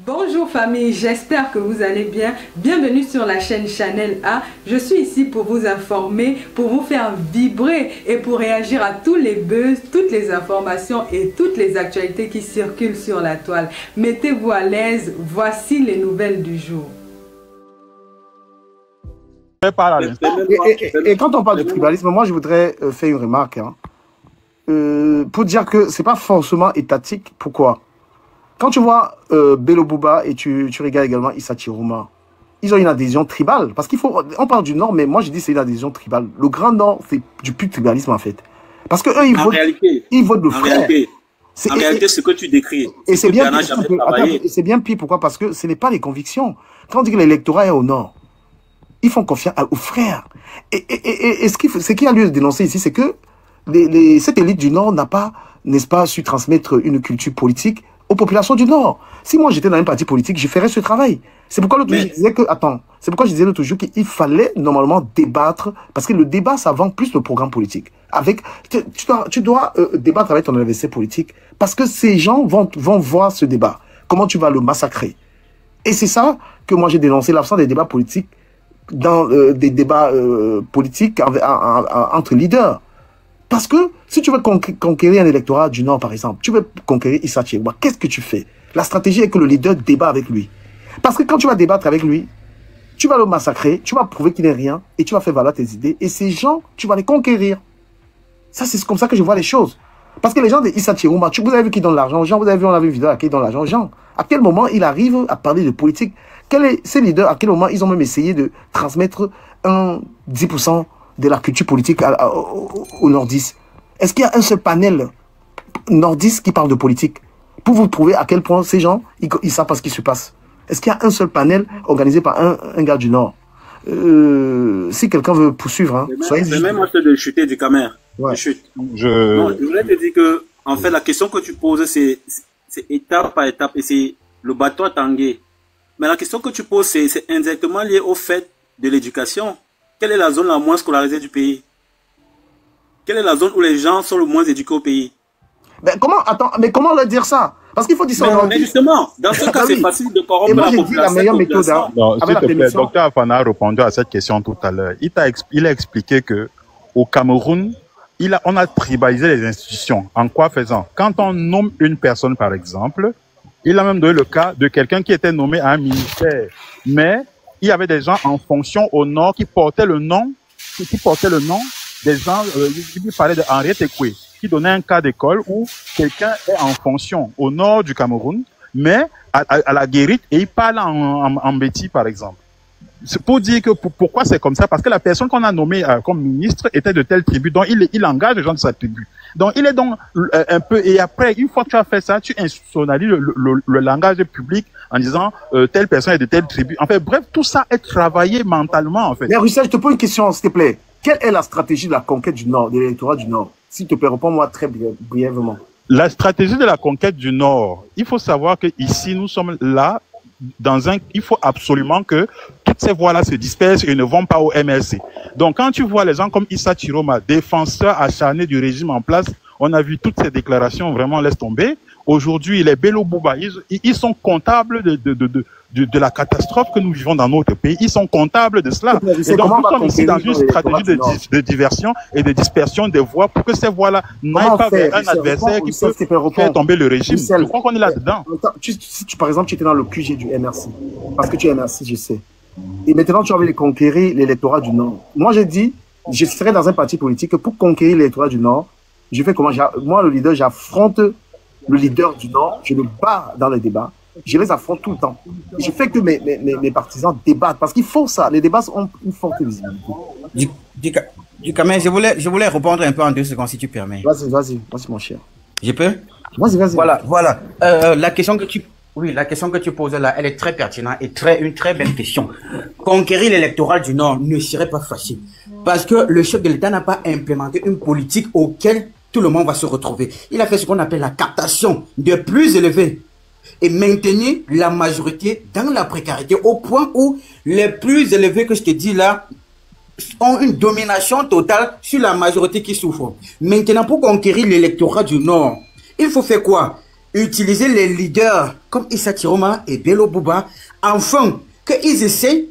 Bonjour famille, j'espère que vous allez bien. Bienvenue sur la chaîne Channel A. Je suis ici pour vous informer, pour vous faire vibrer et pour réagir à tous les buzz, toutes les informations et toutes les actualités qui circulent sur la toile. Mettez-vous à l'aise, voici les nouvelles du jour. Et quand on parle du tribalisme, moi je voudrais faire une remarque. Pour dire que c'est pas forcément étatique. Pourquoi? Quand tu vois Bello Bouba et tu regardes également Issa Chiroma, ils ont une adhésion tribale. Parce on parle du Nord, mais moi je dis c'est une adhésion tribale. Le Grand Nord, c'est du pur tribalisme en fait. Parce que eux, ils votent de frères. En réalité, ce que tu décris, et c'est bien, bien pire. Pourquoi? Parce que ce n'est pas les convictions. Quand on dit que l'électorat est au Nord, ils font confiance aux frères. Et ce qui a lieu de dénoncer ici, c'est que cette élite du Nord n'a pas, n'est-ce pas, su transmettre une culture politique aux populations du Nord. Si moi j'étais dans un parti politique, je ferais ce travail. C'est pourquoi l'autre jour, je disais que, c'est pourquoi je disais l'autre jour qu'il fallait normalement débattre, parce que le débat, ça vend plus le programme politique. Tu dois débattre avec ton adversaire politique, parce que ces gens vont voir ce débat. Comment tu vas le massacrer. Et c'est ça que moi j'ai dénoncé, l'absence des débats politiques, dans des débats politiques entre leaders. Parce que si tu veux conquérir un électorat du Nord, par exemple, tu veux conquérir Issa Chiroma, qu'est-ce que tu fais? La stratégie est que le leader débat avec lui. Parce que quand tu vas débattre avec lui, tu vas le massacrer, tu vas prouver qu'il n'est rien, et tu vas faire valoir tes idées, et ces gens, tu vas les conquérir. Ça, c'est comme ça que je vois les choses. Parce que les gens de Issa Chiroma, vous avez vu qui donne l'argent aux gens, vous avez vu, on a vu une vidéo à qui donne l'argent aux gens. À quel moment il arrive à parler de politique? Ces leaders, à quel moment ils ont même essayé de transmettre 10% de la culture politique aux nordistes? Est-ce qu'il y a un seul panel nordiste qui parle de politique? Pour vous prouver à quel point ces gens, ils savent pas ce qui se passe. Est-ce qu'il y a un seul panel organisé par un gars du Nord? Si quelqu'un veut poursuivre, soyez juste... même moi de chuter du Camer. Ouais. Je voulais te dire que, en fait, la question que tu poses, c'est étape par étape et c'est le bateau à tanguer. Mais la question que tu poses, c'est indirectement lié au fait de l'éducation. Quelle est la zone la moins scolarisée du pays? Quelle est la zone où les gens sont le moins éduqués au pays? Mais comment leur dire ça? Parce qu'il faut dire ça. Mais justement, dans ce cas, c'est facile de corrompre la population. La meilleure méthode. Non, s'il te plaît, Dr Afana a répondu à cette question tout à l'heure. Il a expliqué que au Cameroun, on a tribalisé les institutions. En quoi faisant? Quand on nomme une personne, par exemple, il a même donné le cas de quelqu'un qui était nommé à un ministère. Mais il y avait des gens en fonction au Nord qui portaient le nom des gens, il parlait de Henriette Ekwe, qui donnait un cas d'école où quelqu'un est en fonction au nord du Cameroun, mais à la Guérite, et il parle en Béti, par exemple. C'est pour dire que pourquoi c'est comme ça, parce que la personne qu'on a nommée comme ministre était de telle tribu, donc il engage les gens de sa tribu. Donc il est donc un peu, et après, une fois que tu as fait ça, tu institutionnalises le langage public en disant telle personne est de telle tribu. En fait, bref, tout ça est travaillé mentalement, en fait. Mais Russell, je te pose une question, s'il te plaît. Quelle est la stratégie de la conquête du Nord, de l'électorat du Nord? S'il te plaît, réponds-moi très brièvement. La stratégie de la conquête du Nord, il faut savoir que ici, nous sommes là, il faut absolument que toutes ces voix-là se dispersent et ne vont pas au MLC. Donc, quand tu vois les gens comme Issa Chiroma, défenseurs acharnés du régime en place, on a vu toutes ces déclarations, vraiment laisse tomber. Aujourd'hui, les Bello Bouba, ils sont comptables de la catastrophe que nous vivons dans notre pays. Ils sont comptables de cela. Et donc, nous sommes ici dans une stratégie de diversion et de dispersion des voix pour que ces voix-là n'aillent pas vers un adversaire qui peut faire tomber le régime. Je crois qu'on est là-dedans. Par exemple, tu étais dans le QG du MRC. Parce que tu es MRC, je sais. Et maintenant, tu as envie de conquérir l'électorat du Nord. Moi, j'ai dit, je serais dans un parti politique pour conquérir l'électorat du Nord. Je fais comment? Moi, le leader, j'affronte le leader du Nord. Je le bats dans les débats. Je les affronte tout le temps. Je fais que mes partisans débattent. Parce qu'il faut ça. Les débats ont une forte visibilité. Du Camer, je voulais répondre un peu en 2 secondes, si tu permets. Vas-y, mon cher. Je peux? Vas-y. Voilà. La question que tu poses là, elle est très pertinente et une très belle question. Conquérir l'électorat du Nord ne serait pas facile. Parce que le chef de l'État n'a pas implémenté une politique auquel tout le monde va se retrouver. Il a fait ce qu'on appelle la captation de plus élevés et maintenir la majorité dans la précarité au point où les plus élevés que je te dis là ont une domination totale sur la majorité qui souffre. Maintenant, pour conquérir l'électorat du Nord, il faut faire quoi? utiliser les leaders comme Issa Chiroma et Bello Bouba afin qu'ils essaient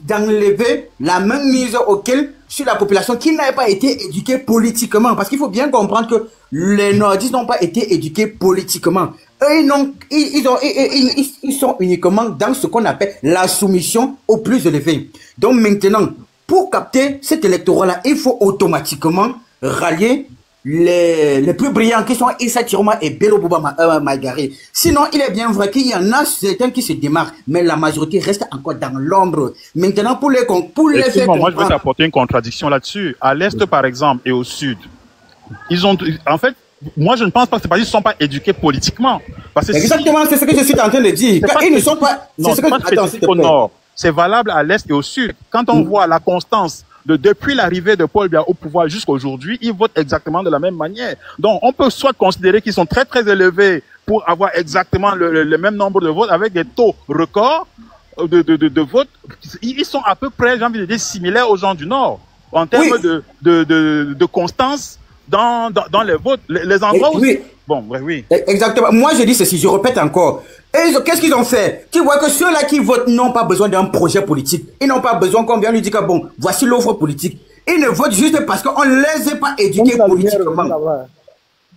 d'enlever la même mise auquel sur la population qui n'a pas été éduquée politiquement. Parce qu'il faut bien comprendre que les nordistes n'ont pas été éduqués politiquement. Eux, ils sont uniquement dans ce qu'on appelle la soumission aux plus élevés. Donc maintenant, pour capter cet électorat-là, il faut automatiquement rallier les plus brillants qui sont Issa Chiroma et Bello Bouba Maïgari. Sinon, il est bien vrai qu'il y en a certains qui se démarquent, mais la majorité reste encore dans l'ombre. Maintenant, pour les faire moi, je vais t'apporter une contradiction là-dessus. À l'Est, par exemple, et au Sud, ils ont, en fait, moi, je ne pense pas que c'est parce qu'ils ne sont pas éduqués politiquement. Parce que exactement, c'est ce que je suis en train de dire. Ils ne sont pas... Non, c'est pas spécifique au Nord. C'est valable à l'Est et au Sud. Quand on voit la constance depuis l'arrivée de Paul Biya au pouvoir jusqu'à aujourd'hui, ils votent exactement de la même manière. Donc, on peut soit considérer qu'ils sont très, très élevés pour avoir exactement le même nombre de votes avec des taux records de votes. Ils sont à peu près, j'ai envie de dire, similaires aux gens du Nord en termes de constance dans les votes. Les endroits où... Bon, oui. Exactement. Moi, je dis ceci, je répète encore. Qu'est-ce qu'ils ont fait? Tu vois que ceux-là qui votent n'ont pas besoin d'un projet politique. Ils n'ont pas besoin qu'on vienne lui dire que bon, voici l'offre politique. Ils ne votent juste parce qu'on ne les a pas éduqués politiquement.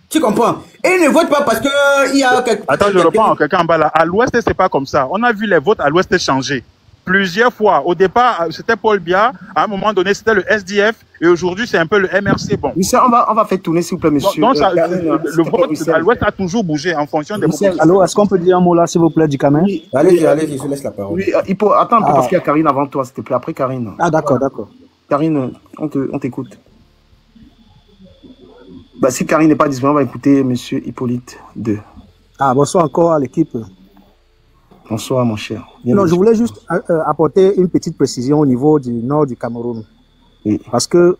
Tu comprends? Ils ne votent pas parce que il y a... Attends, je reprends quelqu'un en bas là. À l'Ouest, c'est pas comme ça. On a vu les votes à l'Ouest changer plusieurs fois. Au départ, c'était Paul Biya. À un moment donné, c'était le SDF. Et aujourd'hui, c'est un peu le MRC. Bon. Monsieur, on va faire tourner, s'il vous plaît, monsieur. Donc, le vote à l'Ouest a toujours bougé en fonction des propositions. Allô, est-ce qu'on peut dire un mot là, s'il vous plaît, du Kamer? Oui. Allez, je vous laisse la parole. Oui, attends un peu parce qu'il y a Karine avant toi, s'il te plaît. Après Karine. Ah, d'accord. Karine, on t'écoute. Bah, si Karine n'est pas disponible, on va écouter monsieur Hippolyte 2. Ah, bonsoir encore à l'équipe. Bonsoir, mon cher. Non, je voulais juste apporter une petite précision au niveau du nord du Cameroun. Oui. Parce que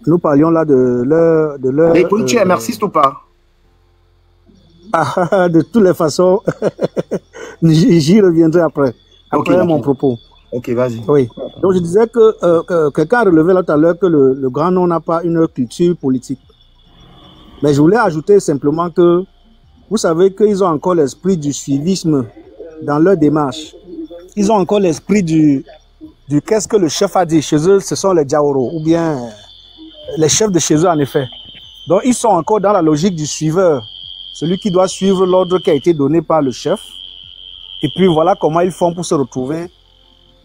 nous parlions là de leur... Mais Hippolyte, tu es marxiste ou pas? De toutes les façons, j'y reviendrai après mon propos. Ok, vas-y. Oui. Donc, je disais que quelqu'un a relevé là tout à l'heure que le Grand Nord n'a pas une culture politique. Mais je voulais ajouter simplement que vous savez qu'ils ont encore l'esprit du suivisme dans leur démarche. Ils ont encore l'esprit du qu'est-ce que le chef a dit. Chez eux, ce sont les Diaoro, ou bien les chefs de chez eux, en effet. Donc, ils sont encore dans la logique du suiveur. Celui qui doit suivre l'ordre qui a été donné par le chef. Et puis, voilà comment ils font pour se retrouver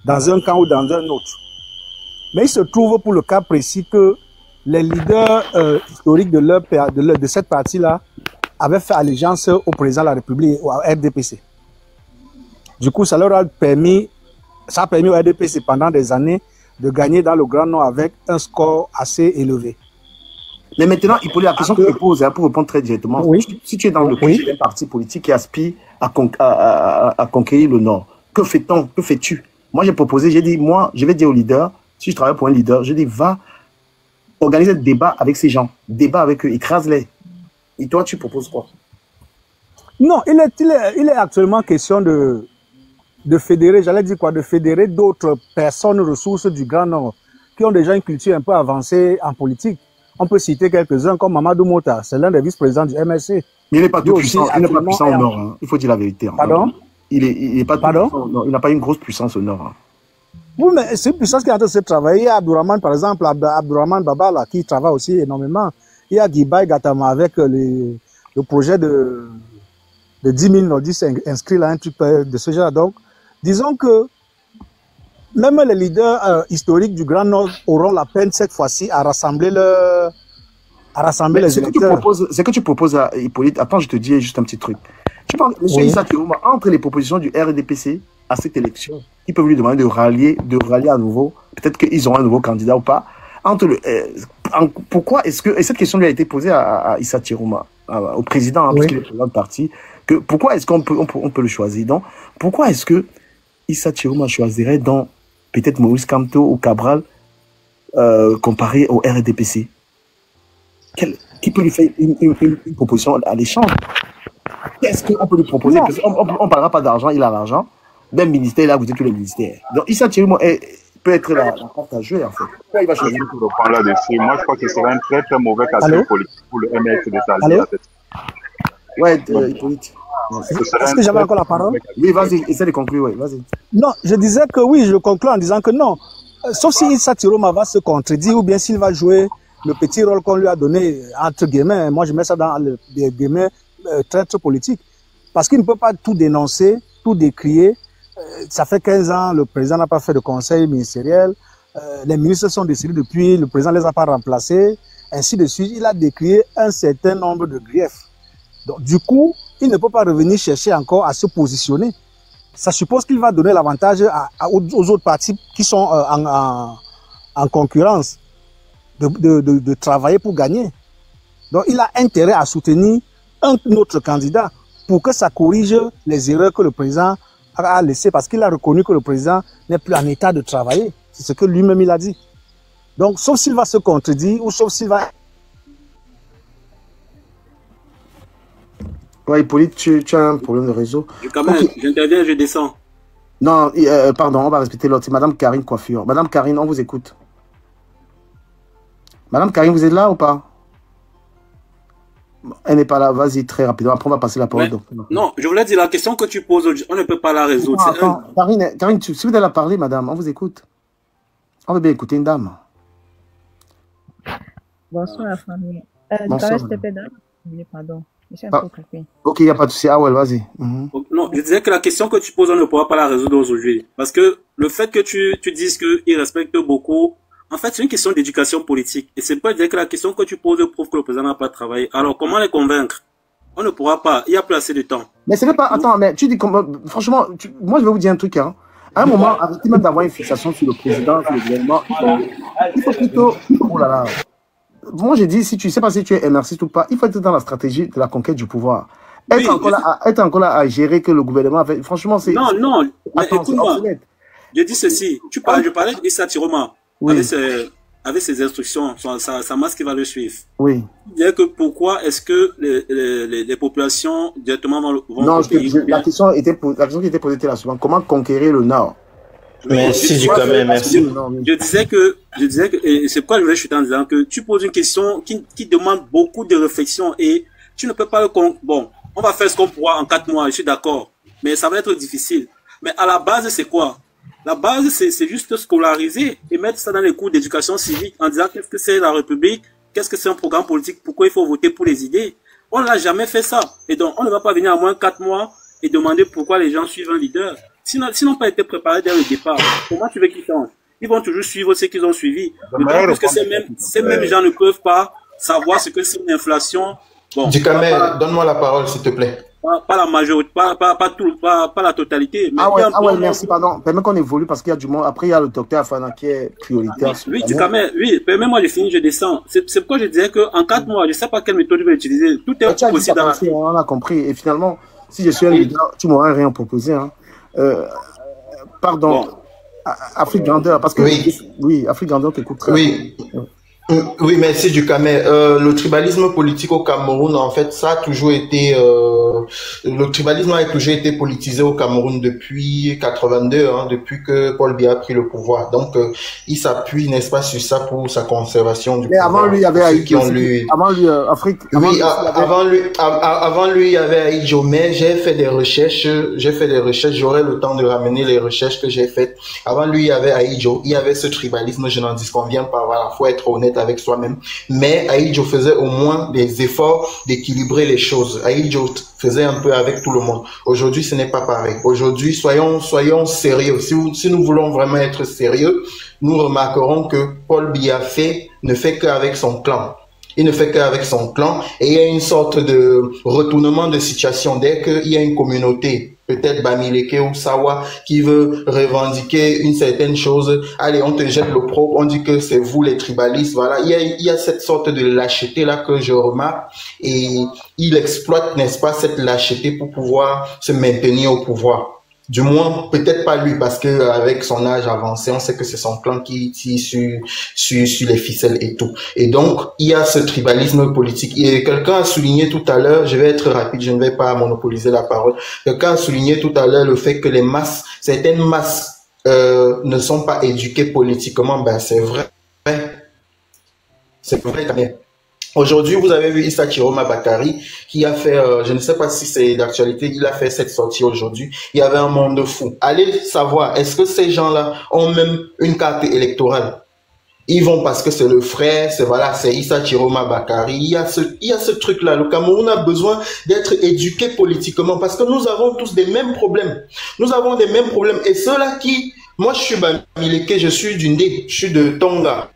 dans un camp ou dans un autre. Mais il se trouve pour le cas précis que les leaders historiques de cette partie-là avaient fait allégeance au président de la République, au RDPC. Du coup, ça a permis au RDPC pendant des années de gagner dans le Grand Nord avec un score assez élevé. Mais maintenant, Hippolyte, la question que je pose, pour répondre très directement, si tu es dans le projet d'un parti politique qui aspire à conquérir le Nord, que fait-on? Que fais-tu? Moi, j'ai proposé, j'ai dit, moi, je vais dire au leader, si je travaille pour un leader, je dis, va organiser des débats avec ces gens, débat avec eux, écrase-les. Et toi, tu proposes quoi? Non, il est actuellement question de fédérer, j'allais dire quoi, de fédérer d'autres personnes ressources du Grand Nord qui ont déjà une culture un peu avancée en politique. On peut citer quelques-uns comme Mamadou Mota, c'est l'un des vice-présidents du MRC. Mais il n'est pas tout puissant, il n'est pas puissant au Nord, hein. Il faut dire la vérité. Pardon? Il n'est pas tout puissant au Nord. Il n'a pas une grosse puissance au Nord. Hein. Oui, mais c'est une puissance qui est en train de se travailler. Il y a Abdourahmane, par exemple, Abdourahmane Baba, là, qui travaille aussi énormément. Il y a Guibaï Gatama avec le projet de 10 000 nordistes inscrits là, un truc de ce genre. Donc, disons que même les leaders historiques du Grand Nord auront la peine cette fois-ci à rassembler les électeurs. Ce que tu proposes à Hippolyte, attends, je te dis juste un petit truc. Tu parles, M. Issa Chiroma, entre les propositions du RDPC à cette élection, ils peuvent lui demander de rallier à nouveau. Peut-être qu'ils auront un nouveau candidat ou pas. Pourquoi est-ce que, et cette question lui a été posée à Issa Chiroma, au président, parce qu'il est président de parti, pourquoi est-ce qu'on peut le choisir? Donc, pourquoi est-ce que Issa Chiroma choisirait dans peut-être Maurice Kamto ou Cabral comparé au RDPC? Qui peut lui faire une proposition à l'échange? Qu'est-ce qu'on peut lui proposer? On ne parlera pas d'argent, il a l'argent. Même ministère, il a goûté tous les ministères. Donc Issa Chiroma peut être la carte à jouer en fait. Là, il va choisir. Là-dessus. Moi, je crois que ce serait un très très mauvais calcul politique pour le MRC de s'allier à cette. Ouais, Hippolyte. Est-ce que j'avais encore la parole? Oui, vas-y, essaie de conclure, oui, vas-y. Non, je disais que oui, je conclue en disant que non. Sauf si Issa Tiroma va se contredire ou bien s'il va jouer le petit rôle qu'on lui a donné, entre guillemets, moi je mets ça dans les guillemets, traître politique. Parce qu'il ne peut pas tout dénoncer, tout décrier. Ça fait 15 ans, le président n'a pas fait de conseil ministériel. Les ministres sont décédés depuis, le président ne les a pas remplacés, ainsi de suite. Il a décrié un certain nombre de griefs. Donc, du coup, il ne peut pas revenir chercher encore à se positionner. Ça suppose qu'il va donner l'avantage aux autres partis qui sont en concurrence de travailler pour gagner. Donc, il a intérêt à soutenir un autre candidat pour que ça corrige les erreurs que le président a laissées, parce qu'il a reconnu que le président n'est plus en état de travailler. C'est ce que lui-même il a dit. Donc, sauf s'il va se contredire ou sauf s'il va... Ouais, Hippolyte, tu as un problème de réseau. Quand même, j'interviens, je descends. Non, pardon, on va respecter l'autre. C'est Madame Karine Coiffure. Madame Karine, on vous écoute. Madame Karine, vous êtes là ou pas? Elle n'est pas là. Vas-y, très rapidement. Après, on va passer la parole. Non, je voulais dire, la question que tu poses, on ne peut pas la résoudre. Non, Karine, si vous êtes là parler, madame, on vous écoute. On veut bien écouter une dame. Bonsoir, la famille. Bonsoir. Pardon. Ok, il n'y a pas de souci. Ah ouais, vas-y. Non, je disais que la question que tu poses, on ne pourra pas la résoudre aujourd'hui. Parce que le fait que tu dises qu'il respecte beaucoup, en fait, c'est une question d'éducation politique. Et c'est pas dire que la question que tu poses prouve que le président n'a pas travaillé. Alors, comment les convaincre? On ne pourra pas. Il n'y a plus assez de temps. Mais ce n'est pas... Attends, mais tu dis... Franchement, moi, je vais vous dire un truc. Hein. À un moment, arrêtez même d'avoir une fixation sur le président, sur le gouvernement. Il faut plutôt... Oh là là. Moi, j'ai dit, si tu ne sais pas si tu es émergiste ou pas, il faut être dans la stratégie de la conquête du pouvoir. Être encore là à gérer que le gouvernement avait... Franchement, c'est... Non, mais écoute-moi. Je dis ceci. Je parlais d'Issa Tiroma. Oui. Avec ses instructions, sa masse qui va le suivre. Oui. C'est-à-dire que pourquoi est-ce que les populations directement vont non, la question qui était posée était la suivante. Comment conquérir le Nord? Merci du quand même, merci. Je disais que, et c'est pourquoi je voulais chuter en disant que tu poses une question qui demande beaucoup de réflexion et tu ne peux pas bon, on va faire ce qu'on pourra en 4 mois, je suis d'accord, mais ça va être difficile. Mais à la base, c'est quoi? La base, c'est juste scolariser et mettre ça dans les cours d'éducation civique en disant qu'est-ce que c'est la République, qu'est-ce que c'est un programme politique, pourquoi il faut voter pour les idées. On n'a jamais fait ça. Et donc, on ne va pas venir à moins 4 mois et demander pourquoi les gens suivent un leader. S'ils n'ont pas été préparés dès le départ, comment tu veux qu'ils changent? Ils vont toujours suivre ce qu'ils ont suivi. Parce que ces mêmes gens ne peuvent pas savoir ce que c'est une inflation. Bon, Dikame, donne-moi la parole, s'il te plaît. Pas la majorité, pas la totalité. Mais ouais, merci, pardon. Permets qu'on évolue parce qu'il y a du monde. Après, il y a le docteur Afana qui est prioritaire. Oui, oui, permets-moi de finir, je descends. C'est pourquoi je disais qu'en 4 mois, je ne sais pas quelle méthode je vais utiliser. Tout est possible dans la vie. On a compris. Et finalement, si je suis un leader, tu m'auras rien proposé. Hein. Pardon. Bon. Afrique Grandeur, parce que oui, Afrique Grandeur t'écoute très bien. Oui, merci Dikame. Le tribalisme politique au Cameroun, en fait, ça a toujours été, le tribalisme a toujours été politisé au Cameroun depuis 82, hein, depuis que Paul Biya a pris le pouvoir. Donc, il s'appuie, n'est-ce pas, sur ça pour sa conservation du pouvoir. Mais avant lui, il y avait Aïdjo. Avant lui, Afrique. Oui, avant lui, il y avait Aïdjo. Mais j'ai fait des recherches. J'aurai le temps de ramener les recherches que j'ai faites. Avant lui, il y avait Aïdjo. Il y avait ce tribalisme. Je n'en disconviens pas. Voilà, faut être honnête avec soi-même, mais Aïdjo faisait au moins des efforts d'équilibrer les choses. Aïdjo faisait un peu avec tout le monde. Aujourd'hui, ce n'est pas pareil. Aujourd'hui, soyons sérieux. Si nous voulons vraiment être sérieux, nous remarquerons que Paul Biya ne fait qu'avec son clan. Il ne fait qu'avec son clan et il y a une sorte de retournement de situation. Dès qu'il y a une communauté, peut-être Bamileke ou Sawa, qui veut revendiquer une certaine chose, allez, on te jette le propre, on dit que c'est vous les tribalistes, voilà. Il y a cette sorte de lâcheté là que je remarque et il exploite, n'est-ce pas, cette lâcheté pour pouvoir se maintenir au pouvoir. Du moins, peut-être pas lui, parce que avec son âge avancé, on sait que c'est son clan qui tire sur les ficelles et tout. Et donc, il y a ce tribalisme politique. Et quelqu'un a souligné tout à l'heure, je vais être rapide, je ne vais pas monopoliser la parole. Quelqu'un a souligné tout à l'heure le fait que certaines masses ne sont pas éduquées politiquement. Ben, c'est vrai. C'est vrai quand même. Aujourd'hui, vous avez vu Issa Chiroma Bakari qui a fait, je ne sais pas si c'est d'actualité, il a fait cette sortie aujourd'hui. Il y avait un monde fou. Allez savoir, est-ce que ces gens-là ont même une carte électorale? Ils vont parce que c'est le frère, c'est voilà, c'est Issa Chiroma Bakari. Il y a ce truc-là. Le Cameroun a besoin d'être éduqué politiquement parce que nous avons tous des mêmes problèmes. Nous avons des mêmes problèmes. Et ceux-là qui, moi je suis Bamileke, je suis du Ndé, je suis de Tonga.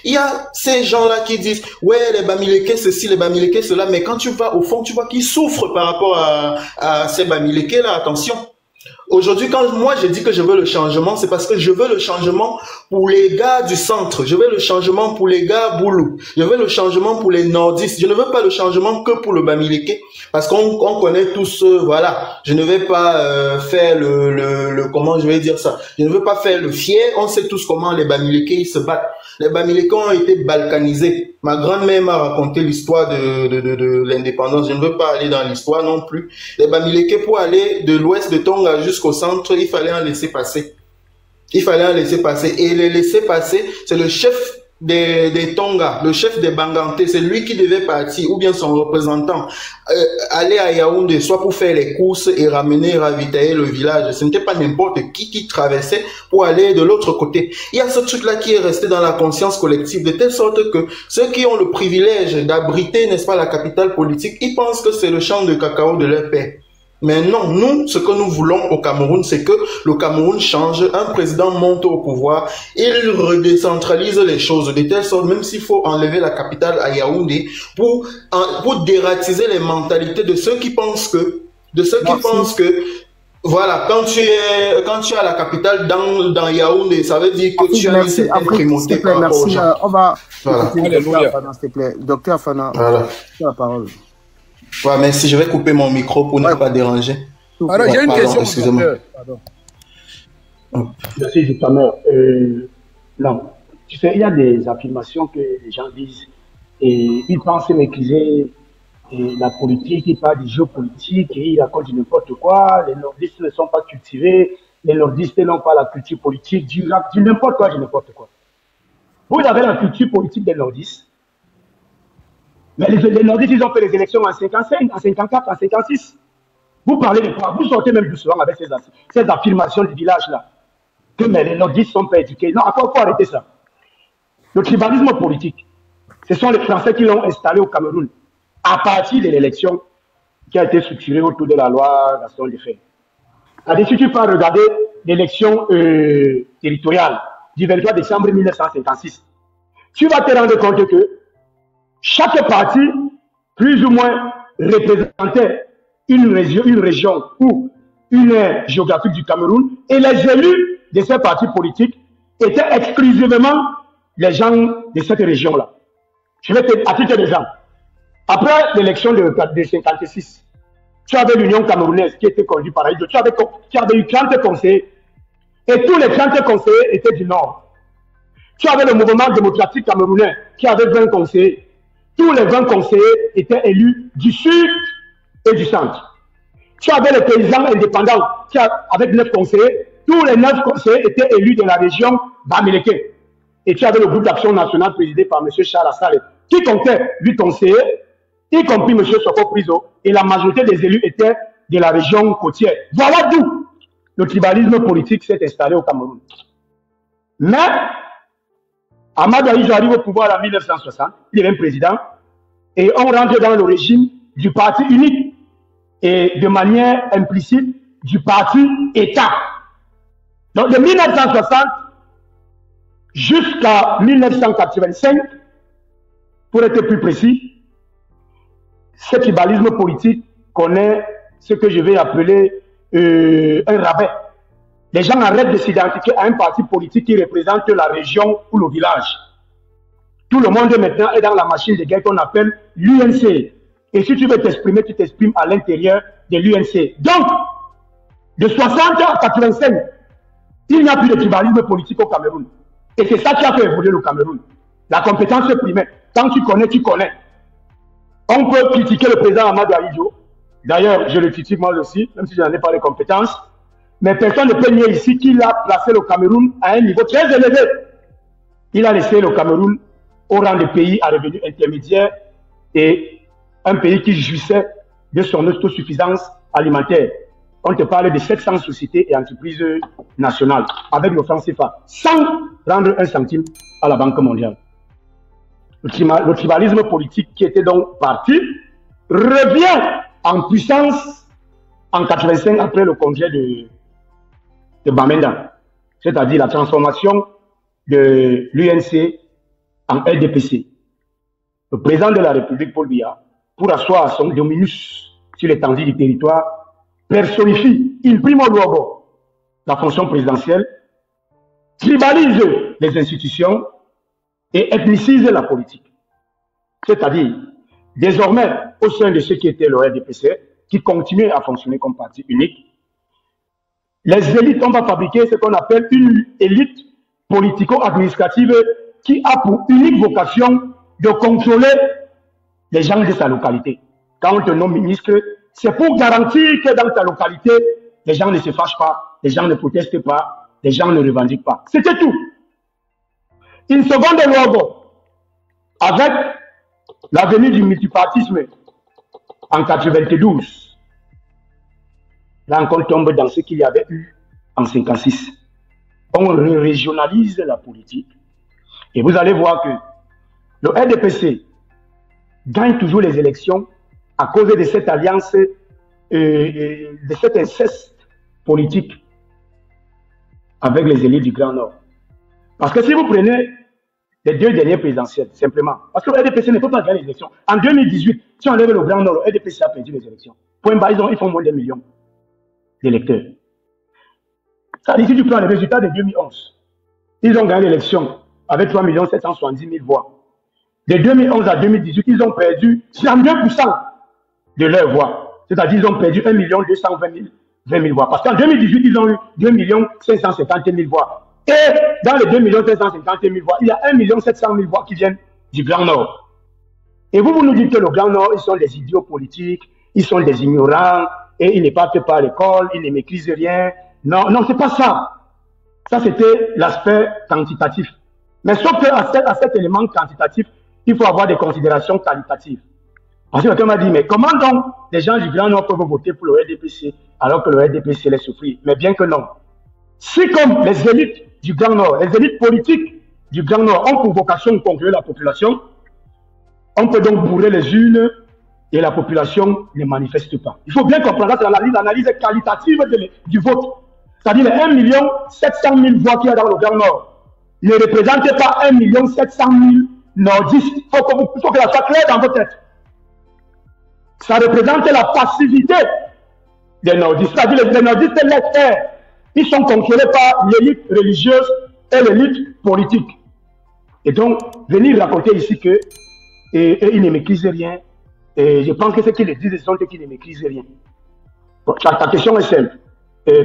Il y a ces gens-là qui disent ouais les Bamileke ceci, les Bamileke cela, mais quand tu vas au fond, tu vois qu'ils souffrent par rapport à ces Bamileke là. Attention. Aujourd'hui, quand moi je dis que je veux le changement, c'est parce que je veux le changement pour les gars du centre, je veux le changement pour les gars Boulou, je veux le changement pour les nordistes, je ne veux pas le changement que pour le Bamileke, parce qu'on connaît tous, voilà, je ne vais pas faire le comment je vais dire ça, je ne veux pas faire le fier, on sait tous comment les Bamileke ils se battent. Les Bamileke ont été balkanisés. Ma grand-mère m'a raconté l'histoire de l'indépendance. Je ne veux pas aller dans l'histoire non plus. Les Bamileke, pour aller de l'ouest de Tonga jusqu'au centre, il fallait en laisser passer. Il fallait en laisser passer. Et les laisser passer, c'est le chef des Tonga, le chef des Banganté, c'est lui qui devait partir, ou bien son représentant, aller à Yaoundé, soit pour faire les courses et ramener, ravitailler le village. Ce n'était pas n'importe qui traversait pour aller de l'autre côté. Il y a ce truc-là qui est resté dans la conscience collective, de telle sorte que ceux qui ont le privilège d'abriter, n'est-ce pas, la capitale politique, ils pensent que c'est le champ de cacao de leur père. Mais non, nous, ce que nous voulons au Cameroun, c'est que le Cameroun change, un président monte au pouvoir, il redécentralise les choses de telle sorte, même s'il faut enlever la capitale à Yaoundé, pour dératiser les mentalités de ceux qui pensent que, voilà, quand tu es à la capitale dans Yaoundé, ça veut dire que tu as une certaine primauté par rapport aux gens. On va voilà. écouter Docteur Afana, s'il te plaît. Docteur Afana, voilà. tu as la parole. Ouais, merci, je vais couper mon micro pour ne pas déranger. Alors, j'ai une question. Excusez-moi. Merci, Justement. Non, tu sais, il y a des affirmations que les gens disent et ils pensent maîtriser la politique, ils parlent du jeu politique et ils racontent du n'importe quoi. Les nordistes ne sont pas cultivés, les nordistes n'ont pas la culture politique, du n'importe quoi, du n'importe quoi. Vous avez la culture politique des nordistes. Mais les nordistes, ils ont fait les élections en 55, en 54, en 56. Vous parlez de quoi? Vous sortez même doucement avec ces affirmations du village-là. Que mais les nordistes sont pas éduqués. Non, il faut arrêter ça. Le tribalisme politique, ce sont les Français qui l'ont installé au Cameroun à partir de l'élection qui a été structurée autour de la loi Gaston Defferre. Si tu peux regarder l'élection territoriale du 23 décembre 1956, tu vas te rendre compte que chaque parti, plus ou moins, représentait une région ou une géographie du Cameroun, et les élus de ces partis politiques étaient exclusivement les gens de cette région-là. Je vais te, à titre d'exemple. Après l'élection de 56, tu avais l'Union camerounaise qui était conduite par Aïdjo. Tu avais eu 30 conseillers, et tous les 30 conseillers étaient du Nord. Tu avais le mouvement démocratique camerounais qui avait 20 conseillers. Tous les 20 conseillers étaient élus du Sud et du Centre. Tu avais les paysans indépendants avec 9 conseillers. Tous les 9 conseillers étaient élus de la région Bamileke. Et tu avais le groupe d'action nationale présidé par M. Charles Assale, qui comptait 8 conseillers, y compris M. Soko Priso. Et la majorité des élus étaient de la région côtière. Voilà d'où le tribalisme politique s'est installé au Cameroun. Mais Ahmad Aïdjo arrive au pouvoir en 1960, il est même président, et on rentre dans le régime du parti unique et de manière implicite du parti État. Donc de 1960 jusqu'à 1985, pour être plus précis, ce tribalisme politique connaît ce que je vais appeler un rabais. Les gens arrêtent de s'identifier à un parti politique qui représente la région ou le village. Tout le monde maintenant est dans la machine de guerre qu'on appelle l'UNC. Et si tu veux t'exprimer, tu t'exprimes à l'intérieur de l'UNC. Donc, de 60 à 85, il n'y a plus de tribalisme politique au Cameroun. Et c'est ça qui a fait évoluer le Cameroun. La compétence primaire. Tant que tu connais, tu connais. On peut critiquer le président Ahmad Aïdjo. D'ailleurs, je le critique moi aussi, même si je n'en ai pas les compétences. Mais personne ne peut nier ici qu'il a placé le Cameroun à un niveau très élevé. Il a laissé le Cameroun au rang de pays à revenus intermédiaires et un pays qui jouissait de son autosuffisance alimentaire. On te parle de 700 sociétés et entreprises nationales avec le franc CFA, sans rendre un centime à la Banque mondiale. Le tribalisme politique qui était donc parti revient en puissance en 85 après le congrès de Bamenda, c'est-à-dire la transformation de l'UNC en RDPC. Le président de la République, Paul Biya, pour asseoir son dominus sur l'étendue du territoire, personnifie in primo luogo la fonction présidentielle, tribalise les institutions et ethnicise la politique. C'est-à-dire, désormais, au sein de ceux qui étaient le RDPC, qui continuaient à fonctionner comme parti unique, les élites ont fabriqué ce qu'on appelle une élite politico-administrative qui a pour unique vocation de contrôler les gens de sa localité. Quand on te nomme ministre, c'est pour garantir que dans ta localité, les gens ne se fâchent pas, les gens ne protestent pas, les gens ne revendiquent pas. C'était tout. Une seconde logo, avec la venue du multipartisme en 92, là on tombe dans ce qu'il y avait eu en 56. On régionalise la politique et vous allez voir que le RDPC gagne toujours les élections à cause de cette alliance, de cet inceste politique avec les élites du Grand Nord. Parce que si vous prenez les deux dernières présidentielles, simplement, parce que le RDPC ne peut pas gagner les élections. En 2018, si on enlève le Grand Nord, le RDPC a perdu les élections. Point bas, ils font moins d'1 million d'électeurs. Ça dit, si tu prends les résultats de 2011, ils ont gagné l'élection avec 3 770 000 voix. De 2011 à 2018, ils ont perdu 32% de leurs voix. C'est-à-dire qu'ils ont perdu 1 220 000 voix. Parce qu'en 2018, ils ont eu 2 550 000 voix. Et dans les 2 550 000 voix, il y a 1 700 000 voix qui viennent du Grand Nord. Et vous nous dites que le Grand Nord, ils sont des idiots politiques, ils sont des ignorants, et ils ne partent pas à l'école, ils ne maîtrisent rien. Non, non, c'est pas ça. Ça, c'était l'aspect quantitatif. Mais sauf qu'à cet élément quantitatif, il faut avoir des considérations qualitatives. Parce que quelqu'un m'a dit, mais comment donc les gens du Grand Nord peuvent voter pour le RDPC alors que le RDPC les souffrit? Mais bien que non. Si comme les élites du Grand Nord, les élites politiques du Grand Nord ont pour vocation de contrôler la population, on peut donc bourrer les urnes et la population ne manifeste pas. Il faut bien comprendre, c'est l'analyse qualitative du vote. C'est-à-dire les 1 700 000 voix qu'il y a dans le Grand Nord ne représentent pas 1 700 000 nordistes. Il faut que ça soit clair dans votre tête. Ça représente la passivité des nordistes. C'est-à-dire les nordistes laissent faire. Ils sont contrôlés par l'élite religieuse et l'élite politique. Et donc, venir raconter ici que ils ne maîtrisent rien, et je pense que ce qu'ils disent, ce sont ceux qui ne maîtrisent rien. Bon, ta question est simple.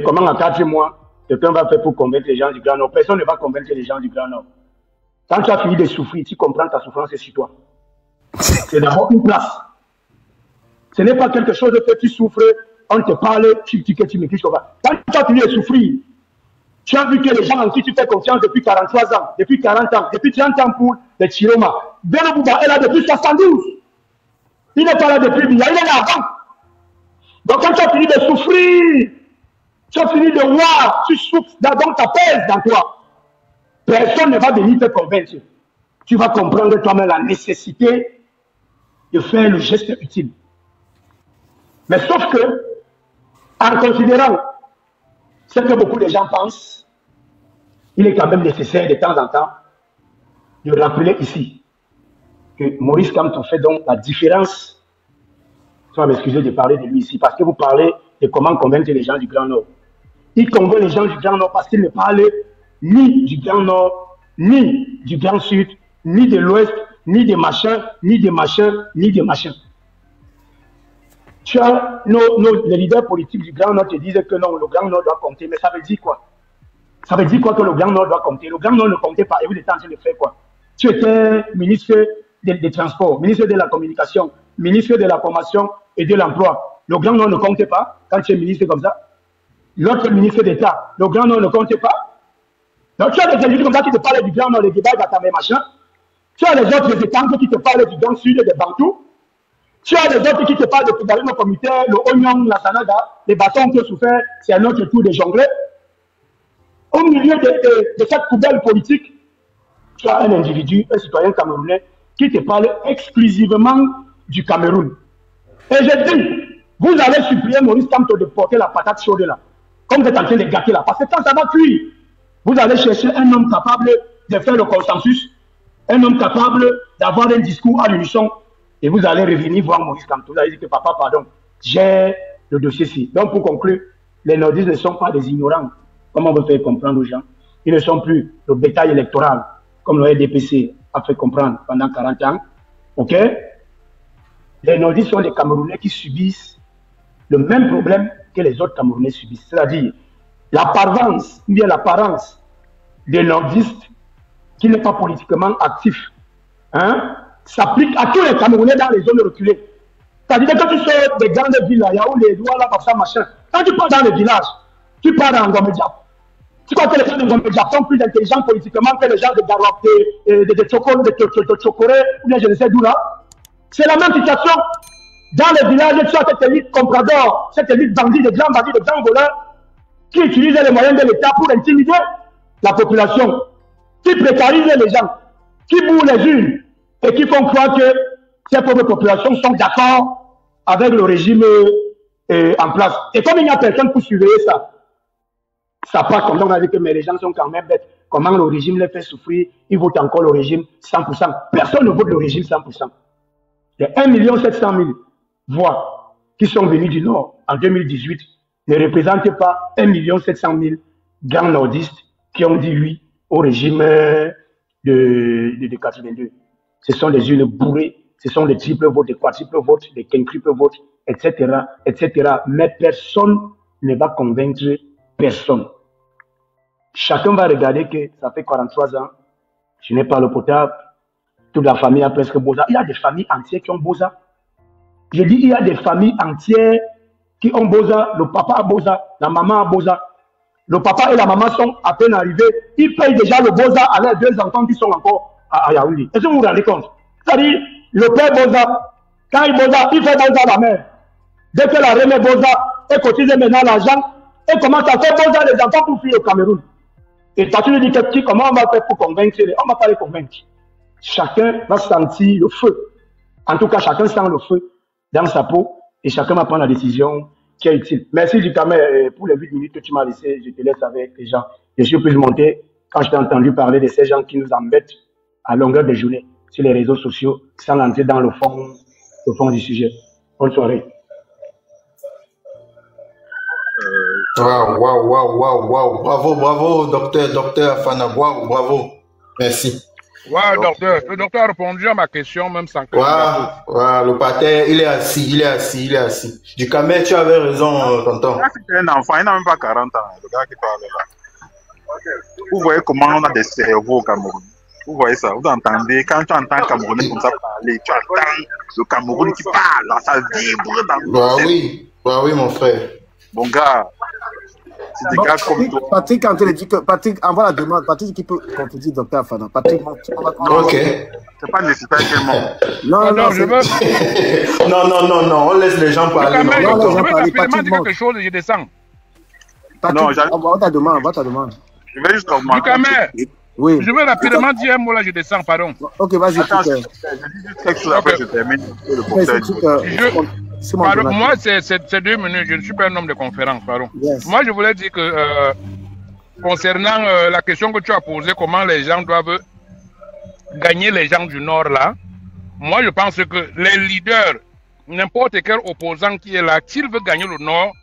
Comment en 4 mois, quelqu'un va faire pour convaincre les gens du Grand Nord? Personne ne va convaincre les gens du Grand Nord. Quand tu as fini de souffrir, tu comprends ta souffrance, c'est sur toi. C'est d'abord une place. Ce n'est pas quelque chose que tu souffres, on te parle, tu maîtrises comment. Quand tu as fini de souffrir, tu as vu que les gens en qui tu fais confiance depuis 43 ans, depuis 40 ans, depuis 30 ans pour les Chiroma, Beno Bouba est là depuis 72. Il n'est pas là depuis bien, il est là avant. Donc quand tu as fini de souffrir, tu as fini de voir, tu souffres, donc ça pèse dans toi. Personne ne va venir te convaincre. Tu vas comprendre toi-même la nécessité de faire le geste utile. Mais sauf que, en considérant ce que beaucoup de gens pensent, il est quand même nécessaire de temps en temps de rappeler ici que Maurice Kamto fait donc la différence. Tu vas m'excuser de parler de lui ici, parce que vous parlez de comment convaincre les gens du Grand Nord. Il convainc les gens du Grand Nord parce qu'il ne parle ni du Grand Nord, ni du Grand Sud, ni de l'Ouest, ni des machins, ni des machins, ni des machins. Tu as les leaders politiques du Grand Nord te disent que non, le Grand Nord doit compter, mais ça veut dire quoi? Ça veut dire quoi que le Grand Nord doit compter? Le Grand Nord ne comptait pas, et vous êtes en train de faire quoi? Tu étais ministre des Transports, ministre de la Communication, ministre de la Formation et de l'Emploi. Le Grand Nord ne comptait pas quand tu es ministre comme ça. L'autre ministre d'État, le Grand Nord ne comptait pas. Donc tu as des élus comme ça qui te parlent du Grand Nord, les débats, machin. Tu as les autres étangs qui te parlent du Gang Sud et des Bantous. Tu as les autres qui te parlent de tribalisme communautaire, le oignon, la sanada, les bâtons que souffert, c'est un autre tour de jongler. Au milieu de cette poubelle politique, tu as un individu, un citoyen camerounais, qui te parle exclusivement du Cameroun. Et je dis, vous allez supplier Maurice Kamto de porter la patate chaude là, comme vous êtes en train de gâter là, parce que quand ça va cuire, vous allez chercher un homme capable de faire le consensus, un homme capable d'avoir un discours à l'unisson, et vous allez revenir voir Maurice Kamto. Vous allez dire que papa, pardon, j'ai le dossier-ci. Donc pour conclure, les nordistes ne sont pas des ignorants, comme on veut faire comprendre aux gens. Ils ne sont plus le bétail électoral, comme le RDPC a fait comprendre pendant 40 ans. Ok? Les nordistes sont des Camerounais qui subissent le même problème que les autres Camerounais subissent. C'est-à-dire l'apparence, ou bien l'apparence des nordistes qui n'est pas politiquement actif, hein, s'applique à tous les Camerounais dans les zones reculées. C'est-à-dire que quand tu sors des grandes villes, là, il y a où les doigts là, comme ça, machin. Quand tu pars dans les villages, tu pars dans Ngomédiap. Tu crois que les gens de Ngomédiap sont plus intelligents politiquement que les gens de Garouap, de Tchokoro, de Tchokoré, ou bien je ne sais d'où là. C'est la même situation. Dans les villages, tu as cette élite comprador, cette élite bandit, de grands voleurs, qui utilisent les moyens de l'État pour intimider la population, qui précarisent les gens, qui bourrent les urnes et qui font croire que ces pauvres populations sont d'accord avec le régime en place. Et comme il n'y a personne pour surveiller ça, ça part comme ça, on a dit que mais les gens sont quand même bêtes. Comment le régime les fait souffrir, ils votent encore le régime 100%. Personne ne vote le régime 100%. Les 1 700 000 voix qui sont venues du Nord en 2018 ne représentent pas 1 700 000 grands nordistes qui ont dit oui au régime de 82. Ce sont des urnes bourrées, ce sont des triples votes, des quadruples votes, des quintruples votes, etc., etc. Mais personne ne va convaincre personne. Chacun va regarder que ça fait 43 ans, je n'ai pas le potable, toute la famille a presque Boza. Il y a des familles entières qui ont Boza. Je dis, il y a des familles entières qui ont Boza. Le papa a Boza, la maman a Boza. Le papa et la maman sont à peine arrivés. Ils payent déjà le Boza à leurs 2 enfants qui sont encore à Yaoundé. Est-ce que vous vous rendez compte? C'est-à-dire, le père Boza, quand il Boza, il fait Boza à la mère. Dès qu'elle a remis Boza, elle cotise maintenant l'argent, elle commence à faire Boza les enfants pour fuir au Cameroun. Et quand tu lui dis que comment on va faire pour convaincre, on ne va pas les convaincre. Chacun va sentir le feu. En tout cas, chacun sent le feu dans sa peau et chacun va prendre la décision qui est utile. Merci Dukamé pour les 8 minutes que tu m'as laissé. Je te laisse avec les gens. Je suis plus monté quand je t'ai entendu parler de ces gens qui nous embêtent à longueur de journée sur les réseaux sociaux sans entrer dans le fond du sujet. Bonne soirée. Waouh. Bravo, docteur Afana. Waouh, bravo. Merci. Ouais, docteur. Le docteur a répondu à ma question, même sans que... le pater, il est assis. Du Camet, tu avais raison, tonton. C'est un enfant, il n'a même pas 40 ans, le gars qui parle là. Vous voyez comment on a des cerveaux au Cameroun. Vous voyez ça, vous entendez, quand tu entends un Camerounais comme ça parler, tu entends le Cameroun qui parle, là, ça vibre dans le... Bah oui, mon frère. Bon gars, c'est des gars comme toi. Patrick, quand il dit que Patrick envoie la demande, Patrick qui peut contredire docteur Afana. Patrick, ok. C'est pas nécessaire tellement. Non, je veux. Non, on laisse les gens parler. Non, je veux rapidement dire quelque chose et je descends. Patrick, envoie ta demande. Je vais juste augmenter. Oui. Je veux rapidement dire un mot là, je descends, pardon. Ok, vas-y. Attends, je dis quelque chose après, je termine. Pardon, moi, c'est 2 minutes, je ne suis pas un homme de conférence, pardon. Yes. Moi, je voulais dire que concernant la question que tu as posée, comment les gens doivent gagner les gens du Nord là, moi, je pense que les leaders, n'importe quel opposant qui est là, s'il veut gagner le Nord,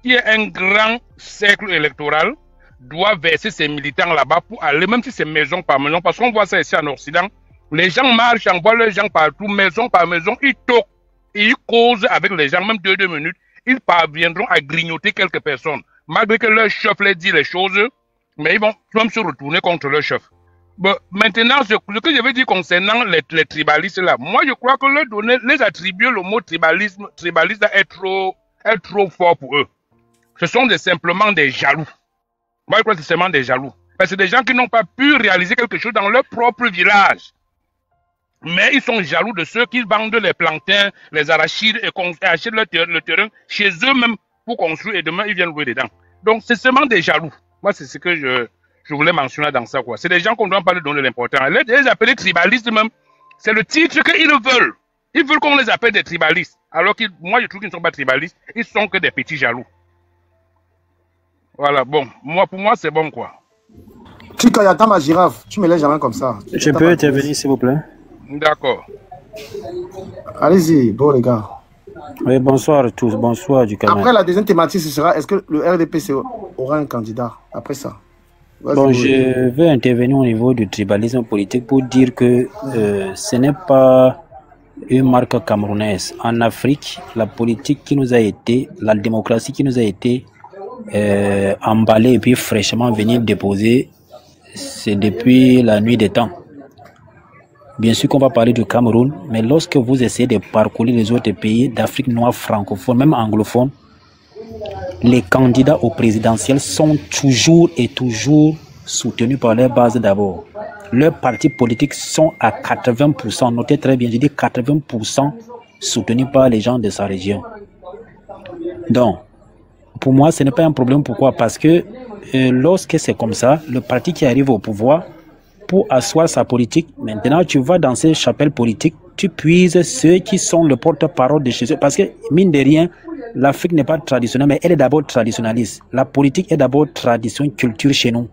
qui est un grand cercle électoral, doit verser ses militants là-bas pour aller, même si c'est maison par maison, parce qu'on voit ça ici en Occident, les gens marchent, envoient les gens partout, maison par maison, ils toquent, et ils causent avec les gens, même 2 minutes, ils parviendront à grignoter quelques personnes, malgré que leur chef leur dit les choses, mais ils vont même se retourner contre leur chef. Bon, maintenant, ce que je veux dire concernant les tribalistes là, moi je crois que leur donner, les attribuer le mot tribalisme est trop fort pour eux. Ce sont simplement des jaloux. Moi, je crois que c'est seulement des jaloux. Parce que c'est des gens qui n'ont pas pu réaliser quelque chose dans leur propre village. Mais ils sont jaloux de ceux qui vendent les plantains, les arachides et achètent le terrain chez eux-mêmes pour construire et demain ils viennent louer dedans. Donc c'est seulement des jaloux. Moi c'est ce que je voulais mentionner dans ça, quoi. C'est des gens qu'on ne doit pas leur donner l'importance. Les appeler tribalistes même, c'est le titre qu'ils veulent. Ils veulent qu'on les appelle des tribalistes. Alors que moi je trouve qu'ils ne sont pas tribalistes, ils sont que des petits jaloux. Voilà, bon, pour moi c'est bon, quoi. Tu attends ma girafe, tu me laisses jamais comme ça. Je peux intervenir s'il vous plaît? D'accord. Allez-y, bon les gars. Oui, bonsoir à tous, bonsoir du Cameroun. Après la deuxième thématique, ce sera est-ce que le RDPC aura un candidat après ça? Bon, je vais intervenir au niveau du tribalisme politique pour dire que ce n'est pas une marque camerounaise. En Afrique, la politique qui nous a été, la démocratie qui nous a été emballée et puis fraîchement venue déposer, c'est depuis la nuit des temps. Bien sûr qu'on va parler du Cameroun, mais lorsque vous essayez de parcourir les autres pays d'Afrique noire francophone, même anglophone, les candidats au présidentiel sont toujours et toujours soutenus par leur base d'abord. Leurs partis politiques sont à 80%, notez très bien, je dis 80% soutenus par les gens de sa région. Donc, pour moi, ce n'est pas un problème. Pourquoi? Parce que lorsque c'est comme ça, le parti qui arrive au pouvoir, pour asseoir sa politique, maintenant tu vas dans ces chapelles politiques, tu puises ceux qui sont le porte-parole de chez eux. Parce que, mine de rien, l'Afrique n'est pas traditionnelle, mais elle est d'abord traditionnaliste. La politique est d'abord tradition, culture chez nous.